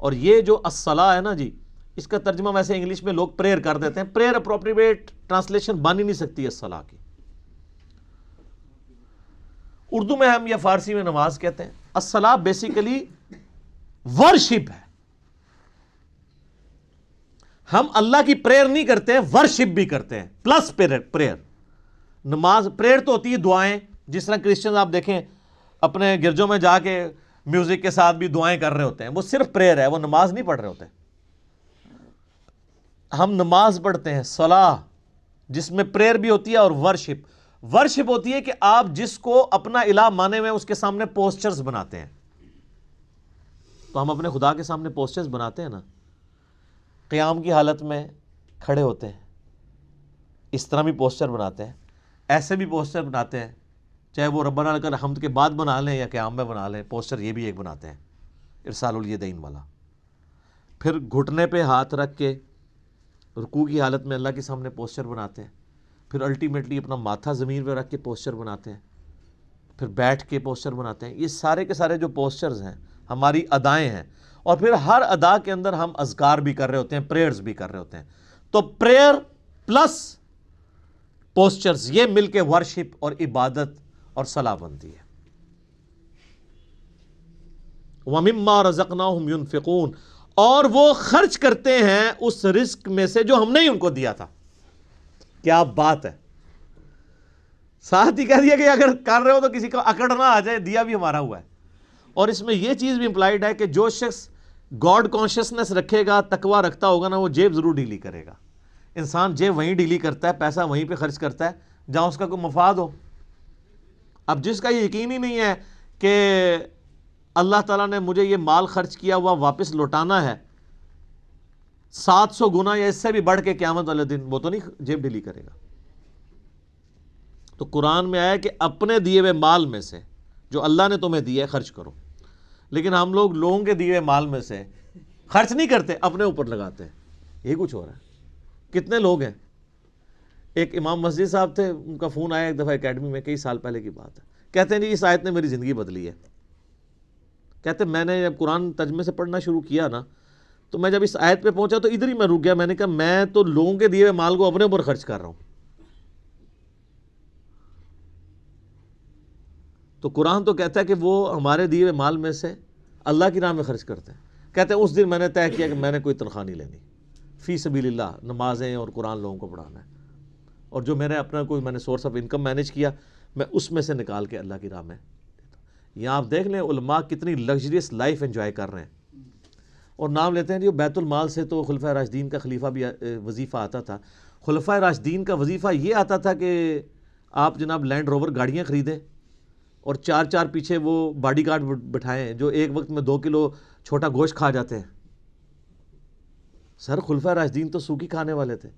اور یہ جو الصلاۃ ہے نا جی، اس کا ترجمہ ویسے انگلش میں لوگ پریئر کر دیتے ہیں، پریئر اپروپریٹ ٹرانسلیشن بن ہی نہیں سکتی الصلاۃ کی۔ اردو میں ہم یا فارسی میں نماز کہتے ہیں، الصلاۃ بیسیکلی ورشپ ہے۔ ہم اللہ کی پریئر نہیں کرتے ہیں، ورشپ بھی کرتے ہیں پلس پریئر۔ نماز پریئر تو ہوتی ہے دعائیں، جس طرح کرسچنز آپ دیکھیں اپنے گرجوں میں جا کے میوزک کے ساتھ بھی دعائیں کر رہے ہوتے ہیں، وہ صرف پریئر ہے، وہ نماز نہیں پڑھ رہے ہوتے۔ ہم نماز پڑھتے ہیں صلاح، جس میں پریئر بھی ہوتی ہے اور ورشپ۔ ورشپ ہوتی ہے کہ آپ جس کو اپنا الہ مانے ہوئے اس کے سامنے پوسچرز بناتے ہیں۔ تو ہم اپنے خدا کے سامنے پوسچرز بناتے ہیں نا، قیام کی حالت میں کھڑے ہوتے ہیں، اس طرح بھی پوسچر بناتے ہیں، ایسے بھی پوسچر بناتے ہیں، چاہے وہ ربنا لک الحمد کے بعد بنا لیں یا قیام میں بنا لیں، پوسچر یہ بھی ایک بناتے ہیں ارسال الیدین والا۔ پھر گھٹنے پہ ہاتھ رکھ کے رکوع کی حالت میں اللہ کے سامنے پوسچر بناتے ہیں، پھر الٹیمیٹلی اپنا ماتھا زمین پہ رکھ کے پوسچر بناتے ہیں، پھر بیٹھ کے پوسچر بناتے ہیں۔ یہ سارے کے سارے جو پوسچرز ہیں ہماری ادائیں ہیں، اور پھر ہر ادا کے اندر ہم اذکار بھی کر رہے ہوتے ہیں، پریئرز بھی کر رہے ہوتے ہیں۔ تو پریئر پلس پوسچرز یہ مل کے ورشپ اور عبادت اور صلاح بنتی ہے۔ وَمِمَّا رَزَقْنَاهُمْ يُنْفِقُونَ، اور وہ خرچ کرتے ہیں اس رزق میں سے جو ہم نے ہی ان کو دیا تھا۔ کیا بات ہے، ساتھ ہی کہہ دیا کہ اگر کر رہے ہو تو کسی کو اکڑ نہ آ جائے، دیا بھی ہمارا ہوا ہے۔ اور اس میں یہ چیز بھی امپلائڈ ہے کہ جو شخص گاڈ کانشیسنس رکھے گا، تقوی رکھتا ہوگا نا، وہ جیب ضرور ڈھیلی کرے گا۔ انسان جیب وہیں ڈھیلی کرتا ہے، پیسہ وہیں پہ خرچ کرتا ہے جہاں اس کا کوئی مفاد ہو۔ اب جس کا یہ یقین ہی نہیں ہے کہ اللہ تعالیٰ نے مجھے یہ مال خرچ کیا ہوا واپس لوٹانا ہے 700 گنا یا اس سے بھی بڑھ کے قیامت والے دن، وہ تو نہیں جیب ڈھیلی کرے گا۔ تو قرآن میں آیا کہ اپنے دیے ہوئے مال میں سے جو اللہ نے تمہیں دیا ہے خرچ کرو، لیکن ہم لوگ لوگوں کے دیے ہوئے مال میں سے خرچ نہیں کرتے، اپنے اوپر لگاتے ہیں۔ یہ کچھ ہو رہا ہے۔ کتنے لوگ ہیں، ایک امام مسجد صاحب تھے، ان کا فون آیا ایک دفعہ اکیڈمی میں، کئی سال پہلے کی بات ہے، کہتے ہیں جی اس آیت نے میری زندگی بدلی ہے۔ کہتے ہیں میں نے جب قرآن ترجمے سے پڑھنا شروع کیا نا، تو میں جب اس آیت پہ پہنچا تو ادھر ہی میں رک گیا۔ میں نے کہا میں تو لوگوں کے دیے ہوئے مال کو اپنے اوپر خرچ کر رہا ہوں۔ تو قرآن تو کہتا ہے کہ وہ ہمارے دیے ہوئے مال میں سے اللہ کی راہ میں خرچ کرتے ہیں۔ کہتے ہیں اس دن میں نے طے کیا کہ میں نے کوئی تنخواہ نہیں لینی، فی سبیل اللہ نمازیں اور قرآن لوگوں کو پڑھانا ہے، اور جو میرے اپنا کوئی میں نے سورس آف انکم مینیج کیا، میں اس میں سے نکال کے اللہ کی راہ میں دیتا ہوں۔ یہاں آپ دیکھ لیں علماء کتنی لگژریس لائف انجوائے کر رہے ہیں، اور نام لیتے ہیں جو بیت المال سے تو خلفۂ راشدین کا خلیفہ بھی وظیفہ آتا تھا۔ خلفۂ راشدین کا وظیفہ یہ آتا تھا کہ آپ جناب لینڈ روور گاڑیاں خریدیں اور 4 پیچھے وہ باڈی گارڈ بٹھائیں جو ایک وقت میں 2 کلو چھوٹا گوشت کھا جاتے ہیں۔ سر خلفۂ راشدین تو سوکھی کھانے والے تھے۔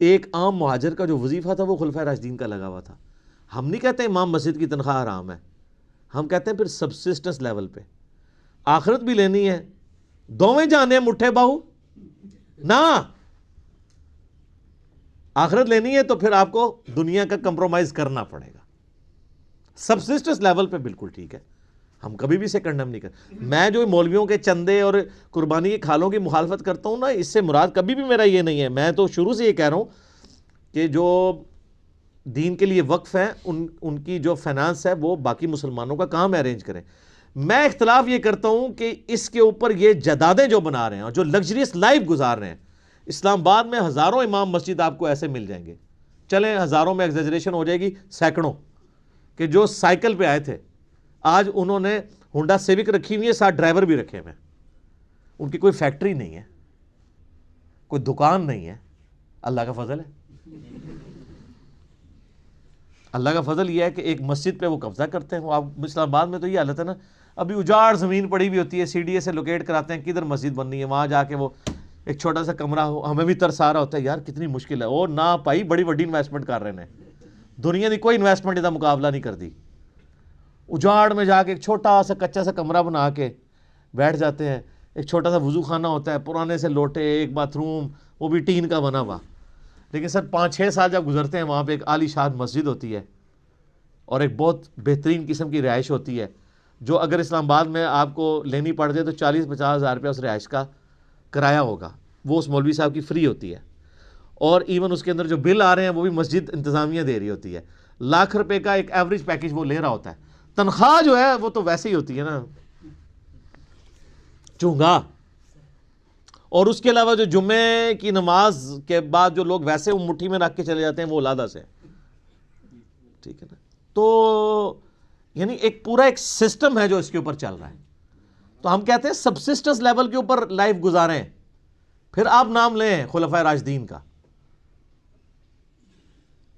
ایک عام مہاجر کا جو وظیفہ تھا وہ خلفۂ راشدین کا لگا ہوا تھا۔ ہم نہیں کہتے امام مسجد کی تنخواہ حرام ہے، ہم کہتے ہیں پھر سبسسٹنس لیول پہ آخرت بھی لینی ہے، دوویں جانے مٹھے باہو نہ، آخرت لینی ہے تو پھر آپ کو دنیا کا کمپرومائز کرنا پڑے گا۔ سبسسٹنس لیول پہ بالکل ٹھیک ہے، ہم کبھی بھی اسے کنڈم نہیں کرتے۔ میں جو مولویوں کے چندے اور قربانی کے کھالوں کی مخالفت کرتا ہوں نا، اس سے مراد کبھی بھی میرا یہ نہیں ہے۔ میں تو شروع سے یہ کہہ رہا ہوں کہ جو دین کے لیے وقف ہیں ان کی جو فائنانس ہے وہ باقی مسلمانوں کا کام ارینج کریں۔ میں اختلاف یہ کرتا ہوں کہ اس کے اوپر یہ جدادیں جو بنا رہے ہیں اور جو لگژریس لائف گزار رہے ہیں، اسلام آباد میں ہزاروں امام مسجد آپ کو ایسے مل جائیں گے، چلیں ہزاروں میں ایگزیجریشن ہو جائے گی، سینکڑوں، کہ جو سائیکل پہ آئے تھے آج انہوں نے ہونڈا سیوک رکھی ہوئی ہے، ساتھ ڈرائیور بھی رکھے ہوئے ہیں، ان کی کوئی فیکٹری نہیں ہے، کوئی دکان نہیں ہے۔ اللہ کا فضل ہے، اللہ کا فضل یہ ہے کہ ایک مسجد پہ وہ قبضہ کرتے ہیں۔ وہ آپ اسلام آباد میں تو یہ حالت ہے نا، ابھی اجاڑ زمین پڑی ہوئی ہوتی ہے، سی ڈی اے سے لوکیٹ کراتے ہیں کدھر مسجد بننی ہے، وہاں جا کے وہ ایک چھوٹا سا کمرہ ہو، ہمیں بھی ترس آ رہا ہوتا ہے یار کتنی مشکل ہے، اور نہ پائی بڑی بڑی انویسٹمنٹ کر رہے ہیں، دنیا کی کوئی انویسٹمنٹ کا مقابلہ نہیں کرتی۔ اجاڑ میں جا کے ایک چھوٹا سا کچا سا کمرہ بنا کے بیٹھ جاتے ہیں، ایک چھوٹا سا وضو خانہ ہوتا ہے، پرانے سے لوٹے، ایک باتھ روم، وہ بھی ٹین کا بنا ہوا، لیکن سر 5-6 سال جب گزرتے ہیں وہاں پہ ایک عالی شان مسجد ہوتی ہے اور ایک بہت بہترین قسم کی رہائش ہوتی ہے، جو اگر اسلام آباد میں آپ کو لینی پڑ جائے تو 40-50 ہزار روپیہ اس رہائش کا کرایہ ہوگا، وہ اس مولوی صاحب کی فری ہوتی ہے، اور ایون اس کے اندر جو بل آ رہے ہیں وہ بھی مسجد انتظامیہ دے رہی ہوتی ہے. لاکھ روپے کا ایک ایوریج پیکج وہ لے رہا ہوتا ہے. تنخواہ جو ہے وہ تو ویسے ہی ہوتی ہے نا چونگا. اور اس کے علاوہ جو جمعے کی نماز کے بعد جو لوگ ویسے مٹھی میں رکھ کے چلے جاتے ہیں وہ اولادہ سے، ٹھیک ہے نا. تو یعنی ایک پورا ایک سسٹم ہے جو اس کے اوپر چل رہا ہے. تو ہم کہتے ہیں سبسسٹنس لیول کے اوپر لائف گزاریں. پھر آپ نام لیں خلفائے راشدین کا،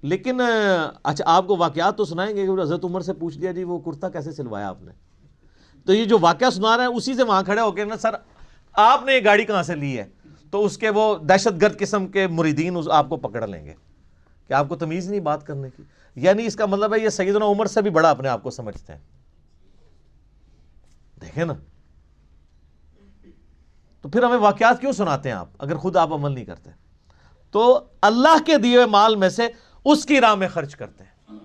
لیکن اچھا آپ کو واقعات تو سنائیں گے کہ حضرت عمر سے پوچھ لیا جی وہ کرتا کیسے سلوایا آپ نے. تو یہ جو واقعہ سنا رہے ہیں اسی سے وہاں کھڑے ہو کے نا سر آپ نے یہ گاڑی کہاں سے لی ہے، تو اس کے وہ دہشت گرد قسم کے مریدین آپ کو پکڑ لیں گے کہ آپ کو تمیز نہیں بات کرنے کی. یعنی اس کا مطلب ہے یہ سیدنا عمر سے بھی بڑا اپنے آپ کو سمجھتے ہیں. دیکھیں نا، تو پھر ہمیں واقعات کیوں سناتے ہیں آپ اگر خود آپ عمل نہیں کرتے؟ تو اللہ کے دیے ہوئے مال میں سے اس کی راہ میں خرچ کرتے ہیں.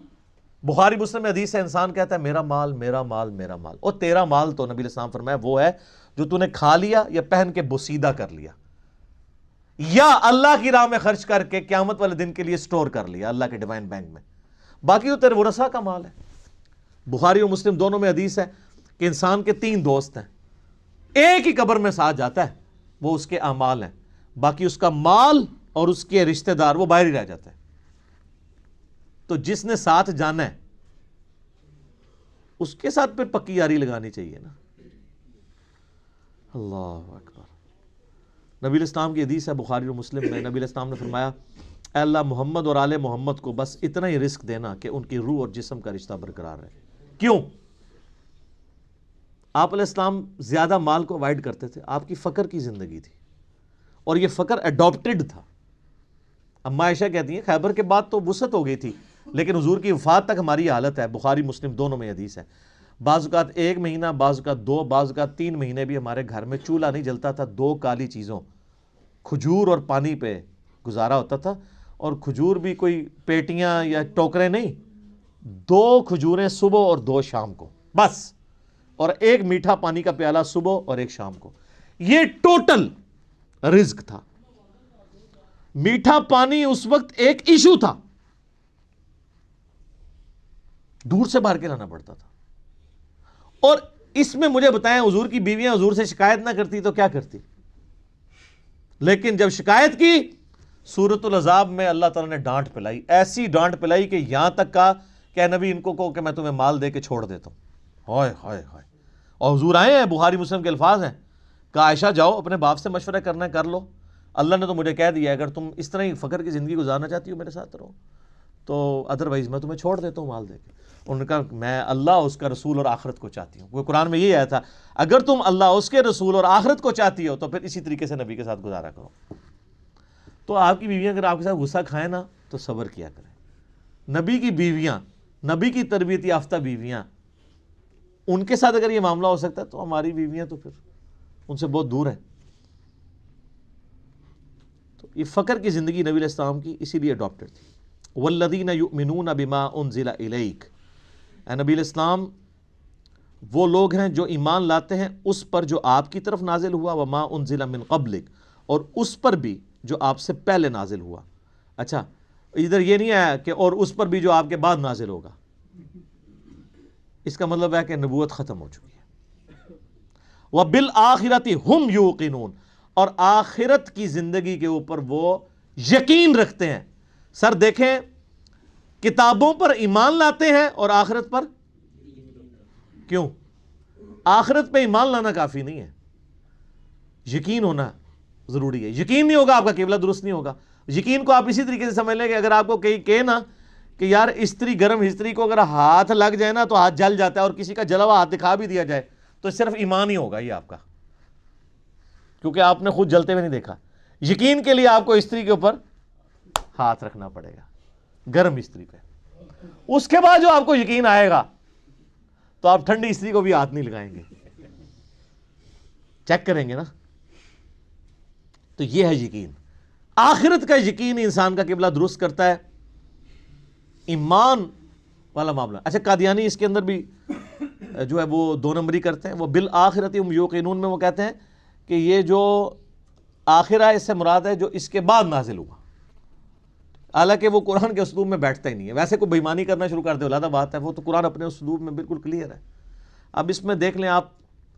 بخاری مسلم میں حدیث ہے، انسان کہتا ہے میرا مال میرا مال میرا مال، اور تیرا مال تو نبی علیہ السلام فرمایا وہ ہے جو تو نے کھا لیا یا پہن کے بوسیدہ کر لیا یا اللہ کی راہ میں خرچ کر کے قیامت والے دن کے لیے سٹور کر لیا اللہ کے ڈیوائن بینک میں، باقی تو تیرے ورثہ کا مال ہے. بخاری اور مسلم دونوں میں حدیث ہے کہ انسان کے 3 دوست ہیں، ایک ہی قبر میں ساتھ جاتا ہے، وہ اس کے اعمال ہیں، باقی اس کا مال اور اس کے رشتہ دار وہ باہر ہی رہ جاتے ہیں. تو جس نے ساتھ جانا ہے اس کے ساتھ پھر پکی یاری لگانی چاہیے نا. اللہ اکبر. نبی علیہ السلام کی حدیث ہے بخاری اور مسلم میں، نبی علیہ السلام نے فرمایا اے اللہ محمد اور آل محمد کو بس اتنا ہی رزق دینا کہ ان کی روح اور جسم کا رشتہ برقرار رہے. کیوں؟ آپ علیہ السلام زیادہ مال کو اوائڈ کرتے تھے، آپ کی فقر کی زندگی تھی اور یہ فقر اڈاپٹڈ تھا. اما عائشہ کہتی ہیں خیبر کے بعد تو وسعت ہو گئی تھی لیکن حضور کی وفات تک ہماری حالت ہے. بخاری مسلم دونوں میں حدیث ہے، بعض اوقات 1 مہینہ، بعض اوقات 2، بعض اوقات 3 مہینے بھی ہمارے گھر میں چولہا نہیں جلتا تھا. 2 کالی چیزوں کھجور اور پانی پہ گزارا ہوتا تھا، اور کھجور بھی کوئی پیٹیاں یا ٹوکرے نہیں، 2 کھجوریں صبح اور 2 شام کو بس، اور 1 میٹھا پانی کا پیالہ صبح اور 1 شام کو. یہ ٹوٹل رزق تھا. میٹھا پانی اس وقت ایک ایشو تھا، دور سے بھر کے لانا پڑتا تھا. اور اس میں مجھے بتائیں حضور کی بیویاں حضور سے شکایت نہ کرتی تو کیا کرتی؟ لیکن جب شکایت کی سورۃ العذاب میں اللہ تعالیٰ نے ڈانٹ پلائی، ایسی ڈانٹ پلائی کہ یہاں تک کہا کہ اے نبی ان کو کہو کہ میں تمہیں مال دے کے چھوڑ دیتا ہوں. ہائے ہائے ہائے. اور حضور آئے ہیں، بخاری مسلم کے الفاظ ہیں کہ عائشہ جاؤ اپنے باپ سے مشورہ کرنا ہے کر لو، اللہ نے تو مجھے کہہ دیا اگر تم اس طرح ہی فقر کی زندگی گزارنا چاہتی ہو میرے ساتھ رہو، تو ادروائز میں تمہیں چھوڑ دیتا ہوں مال دے کے. انہوں نے کہا میں اللہ اس کا رسول اور آخرت کو چاہتی ہوں. وہ قرآن میں یہ آیا تھا اگر تم اللہ اس کے رسول اور آخرت کو چاہتی ہو تو پھر اسی طریقے سے نبی کے ساتھ گزارا کرو. تو آپ کی بیویاں اگر آپ کے ساتھ غصہ کھائیں نا تو صبر کیا کریں. نبی کی بیویاں، نبی کی تربیت یافتہ بیویاں، ان کے ساتھ اگر یہ معاملہ ہو سکتا ہے تو ہماری بیویاں تو پھر ان سے بہت دور ہیں. تو یہ فقر کی زندگی نبی علیہ السلام کی اسی لیے اڈاپٹڈ تھی. والذین یؤمنون بما انزل الیک، اے نبی علیہ السلام وہ لوگ ہیں جو ایمان لاتے ہیں اس پر جو آپ کی طرف نازل ہوا، وما انزل من قبلک، اور اس پر بھی جو آپ سے پہلے نازل ہوا. اچھا ادھر یہ نہیں آیا کہ اور اس پر بھی جو آپ کے بعد نازل ہوگا، اس کا مطلب ہے کہ نبوت ختم ہو چکی ہے. وبالآخرۃ ہم یوقنون، اور آخرت کی زندگی کے اوپر وہ یقین رکھتے ہیں. سر دیکھیں کتابوں پر ایمان لاتے ہیں اور آخرت پر کیوں؟ آخرت پہ ایمان لانا کافی نہیں ہے، یقین ہونا ضروری ہے. یقین نہیں ہوگا آپ کا قبلہ درست نہیں ہوگا. یقین کو آپ اسی طریقے سے سمجھ لیں کہ اگر آپ کو کہیں نا کہ یار استری گرم استری کو اگر ہاتھ لگ جائے نا تو ہاتھ جل جاتا ہے، اور کسی کا جلا ہوا ہاتھ دکھا بھی دیا جائے تو صرف ایمان ہی ہوگا یہ آپ کا، کیونکہ آپ نے خود جلتے ہوئے نہیں دیکھا. یقین کے لیے آپ کو استری کے اوپر ہاتھ رکھنا پڑے گا، گرم استری پہ. اس کے بعد جو آپ کو یقین آئے گا تو آپ ٹھنڈی استری کو بھی ہاتھ نہیں لگائیں گے، چیک کریں گے نا. تو یہ ہے یقین. آخرت کا یقین انسان کا قبلہ درست کرتا ہے، ایمان والا معاملہ. اچھا قادیانی اس کے اندر بھی جو ہے وہ دو نمبری کرتے ہیں. وہ بالآخرۃ هم یوقنون میں وہ کہتے ہیں کہ یہ جو آخرہ اس سے مراد ہے جو اس کے بعد نازل ہوا، حالانکہ وہ قرآن کے اسلوب میں بیٹھتا ہی نہیں ہے. ویسے کوئی بےایمانی کرنا شروع کر دے علیحدہ بات ہے، وہ تو قرآن اپنے اسلوب میں بالکل کلیئر ہے. اب اس میں دیکھ لیں آپ،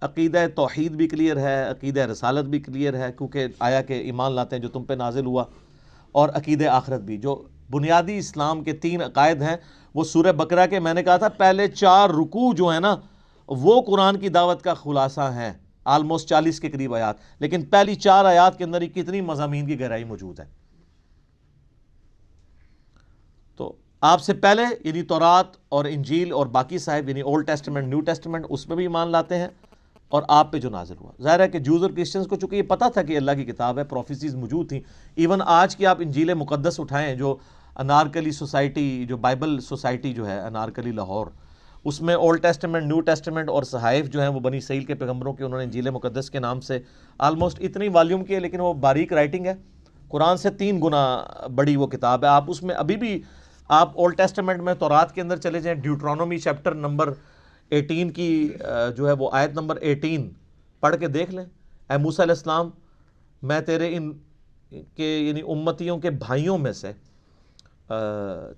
عقیدہ توحید بھی کلیئر ہے، عقیدہ رسالت بھی کلیئر ہے، کیونکہ آیا کہ ایمان لاتے ہیں جو تم پہ نازل ہوا، اور عقیدہ آخرت بھی. جو بنیادی اسلام کے 3 عقائد ہیں وہ سورہ بقرہ کے، میں نے کہا تھا پہلے 4 رکوع جو ہیں نا وہ قرآن کی دعوت کا خلاصہ ہیں، آلموسٹ 40 کے قریب آیات، لیکن پہلی 4 آیات کے اندر ہی کتنی مضامین کی گہرائی موجود ہے. تو آپ سے پہلے یعنی تورات اور انجیل اور باقی صاحب یعنی اولڈ ٹیسٹمنٹ نیو ٹیسٹمنٹ اس میں بھی ایمان لاتے ہیں، اور آپ پہ جو نازل ہوا. ظاہر ہے کہ جوز اور کرسچنز کو چونکہ یہ پتہ تھا کہ اللہ کی کتاب ہے، پروفیسیز موجود تھیں. ایون آج کی آپ انجیل مقدس اٹھائیں، جو انارکلی سوسائٹی، جو بائبل سوسائٹی جو ہے انارکلی لاہور، اس میں اولڈ ٹیسٹمنٹ نیو ٹیسٹمنٹ اور صحائف جو ہیں وہ بنی اسرائیل کے پیغمبروں کے، انہوں نے انجیل مقدس کے نام سے آلموسٹ اتنی والیوم کی ہے، لیکن وہ باریک رائٹنگ ہے، قرآن سے 3 گنا بڑی وہ کتاب ہے. آپ اس میں ابھی بھی آپ اولڈ ٹیسٹمنٹ میں تورات کے اندر چلے جائیں، ڈیوٹرانومی چیپٹر نمبر 18 کی جو ہے وہ آیت نمبر 18 پڑھ کے دیکھ لیں. اے موسیٰ علیہ السلام، میں تیرے ان کے یعنی امتیوں کے بھائیوں میں سے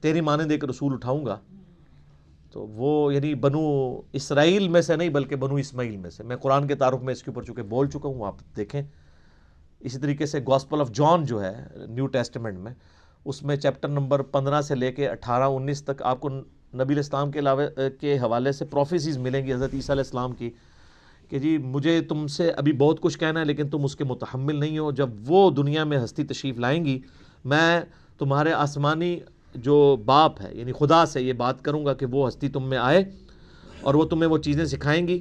تیری مانند ایک رسول اٹھاؤں گا. تو وہ یعنی بنو اسرائیل میں سے نہیں بلکہ بنو اسماعیل میں سے. میں قرآن کے تعارف میں اس کے اوپر چونکہ بول چکا ہوں، آپ دیکھیں. اسی طریقے سے گاسپل آف جان جو ہے نیو ٹیسٹمنٹ میں، اس میں چیپٹر نمبر 15 سے لے کے 18-19 تک آپ کو نبی علیہ السلام کے علاوہ کے حوالے سے پروفیسیز ملیں گی حضرت عیسیٰ علیہ السلام کی، کہ جی مجھے تم سے ابھی بہت کچھ کہنا ہے لیکن تم اس کے متحمل نہیں ہو. جب وہ دنیا میں ہستی تشریف لائیں گی، میں تمہارے آسمانی جو باپ ہے یعنی خدا سے یہ بات کروں گا کہ وہ ہستی تم میں آئے اور وہ تمہیں وہ چیزیں سکھائیں گی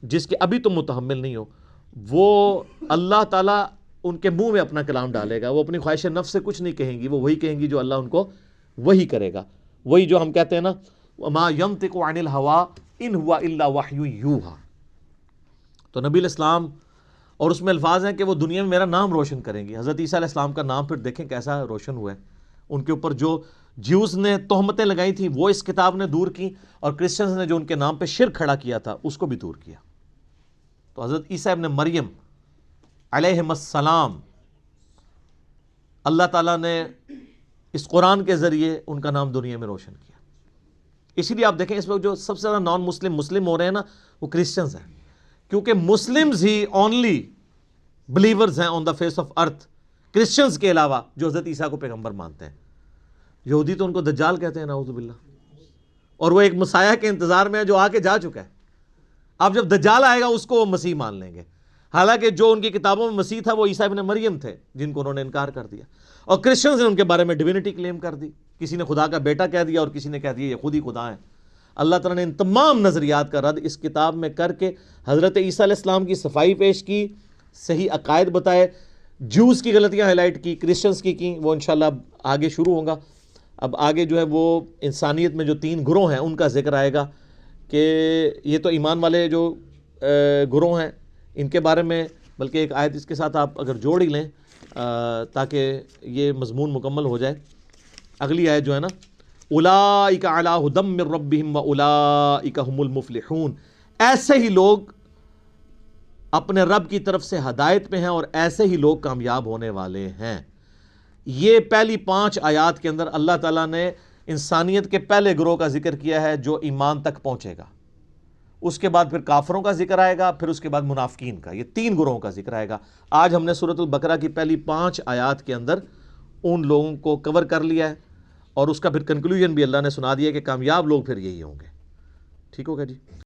جس کے ابھی تم متحمل نہیں ہو. وہ اللہ تعالیٰ ان کے منہ میں اپنا کلام ڈالے گا، وہ اپنی خواہش نفس سے کچھ نہیں کہیں گی، وہ وہی کہیں گی جو اللہ ان کو وہی کرے گا. وہی جو ہم کہتے ہیں نا وَمَا يَنطِقُ عَنِ الْهَوَىٰ إِنْ هُوَ إِلَّا وَحْيٌ يُوحَىٰ. تو نبی علیہ السلام، اور اس میں الفاظ ہیں کہ وہ دنیا میں میرا نام روشن کریں گی. حضرت عیسیٰ علیہ السلام کا نام پھر دیکھیں کیسا روشن ہوا ہے. ان کے اوپر جو جیوز نے تہمتیں لگائی تھیں وہ اس کتاب نے دور کی، اور کرسچنز نے جو ان کے نام پہ شرک کھڑا کیا تھا اس کو بھی دور کیا. تو حضرت عیسیٰ ابن مریم علیہ السلام، اللہ تعالیٰ نے اس قرآن کے ذریعے ان کا نام دنیا میں روشن کیا. اسی لیے آپ دیکھیں اس وقت جو سب سے زیادہ نان مسلم ہو رہے ہیں نا وہ کرسچنز ہیں، کیونکہ مسلمز ہی اونلی بلیورز ہیں on the face of earth, Christians کے علاوہ جو حضرت عیسیٰ کو پیغمبر مانتے ہیں. یہودی تو ان کو دجال کہتے ہیں نعوذ باللہ، اور وہ ایک مسیح کے انتظار میں ہے جو آ کے جا چکا ہے. اب جب دجال آئے گا اس کو وہ مسیح مان لیں گے، حالانکہ جو ان کی کتابوں میں مسیح تھا وہ عیسیٰ ابن مریم تھے جن کو انہوں نے انکار کر دیا. اور کرسچنز نے ان کے بارے میں ڈیوینٹی کلیم کر دی، کسی نے خدا کا بیٹا کہہ دیا اور کسی نے کہہ دیا یہ خود ہی خدا ہیں. اللہ تعالیٰ نے ان تمام نظریات کا رد اس کتاب میں کر کے حضرت عیسیٰ علیہ السلام کی صفائی پیش کی، صحیح عقائد بتائے، جوز کی غلطیاں ہائی لائٹ کی، کرسچنز کی وہ انشاءاللہ آگے شروع ہوں گا. اب آگے جو ہے وہ انسانیت میں جو 3 گروہ ہیں ان کا ذکر آئے گا، کہ یہ تو ایمان والے جو گروہ ہیں ان کے بارے میں، بلکہ ایک آیت اس کے ساتھ آپ اگر جوڑ ہی لیں تاکہ یہ مضمون مکمل ہو جائے. اگلی آیت جو ہے نا، اولئک علی ھدی من ربہم واولئک ھم المفلحون، ایسے ہی لوگ اپنے رب کی طرف سے ہدایت پہ ہیں اور ایسے ہی لوگ کامیاب ہونے والے ہیں. یہ پہلی 5 آیات کے اندر اللہ تعالیٰ نے انسانیت کے پہلے گروہ کا ذکر کیا ہے جو ایمان تک پہنچے گا. اس کے بعد پھر کافروں کا ذکر آئے گا، پھر اس کے بعد منافقین کا. یہ 3 گروہوں کا ذکر آئے گا. آج ہم نے سورۃ البقرہ کی پہلی 5 آیات کے اندر ان لوگوں کو کور کر لیا ہے، اور اس کا پھر کنکلوژن بھی اللہ نے سنا دیا کہ کامیاب لوگ پھر یہی ہوں گے. ٹھیک ہوگا جی.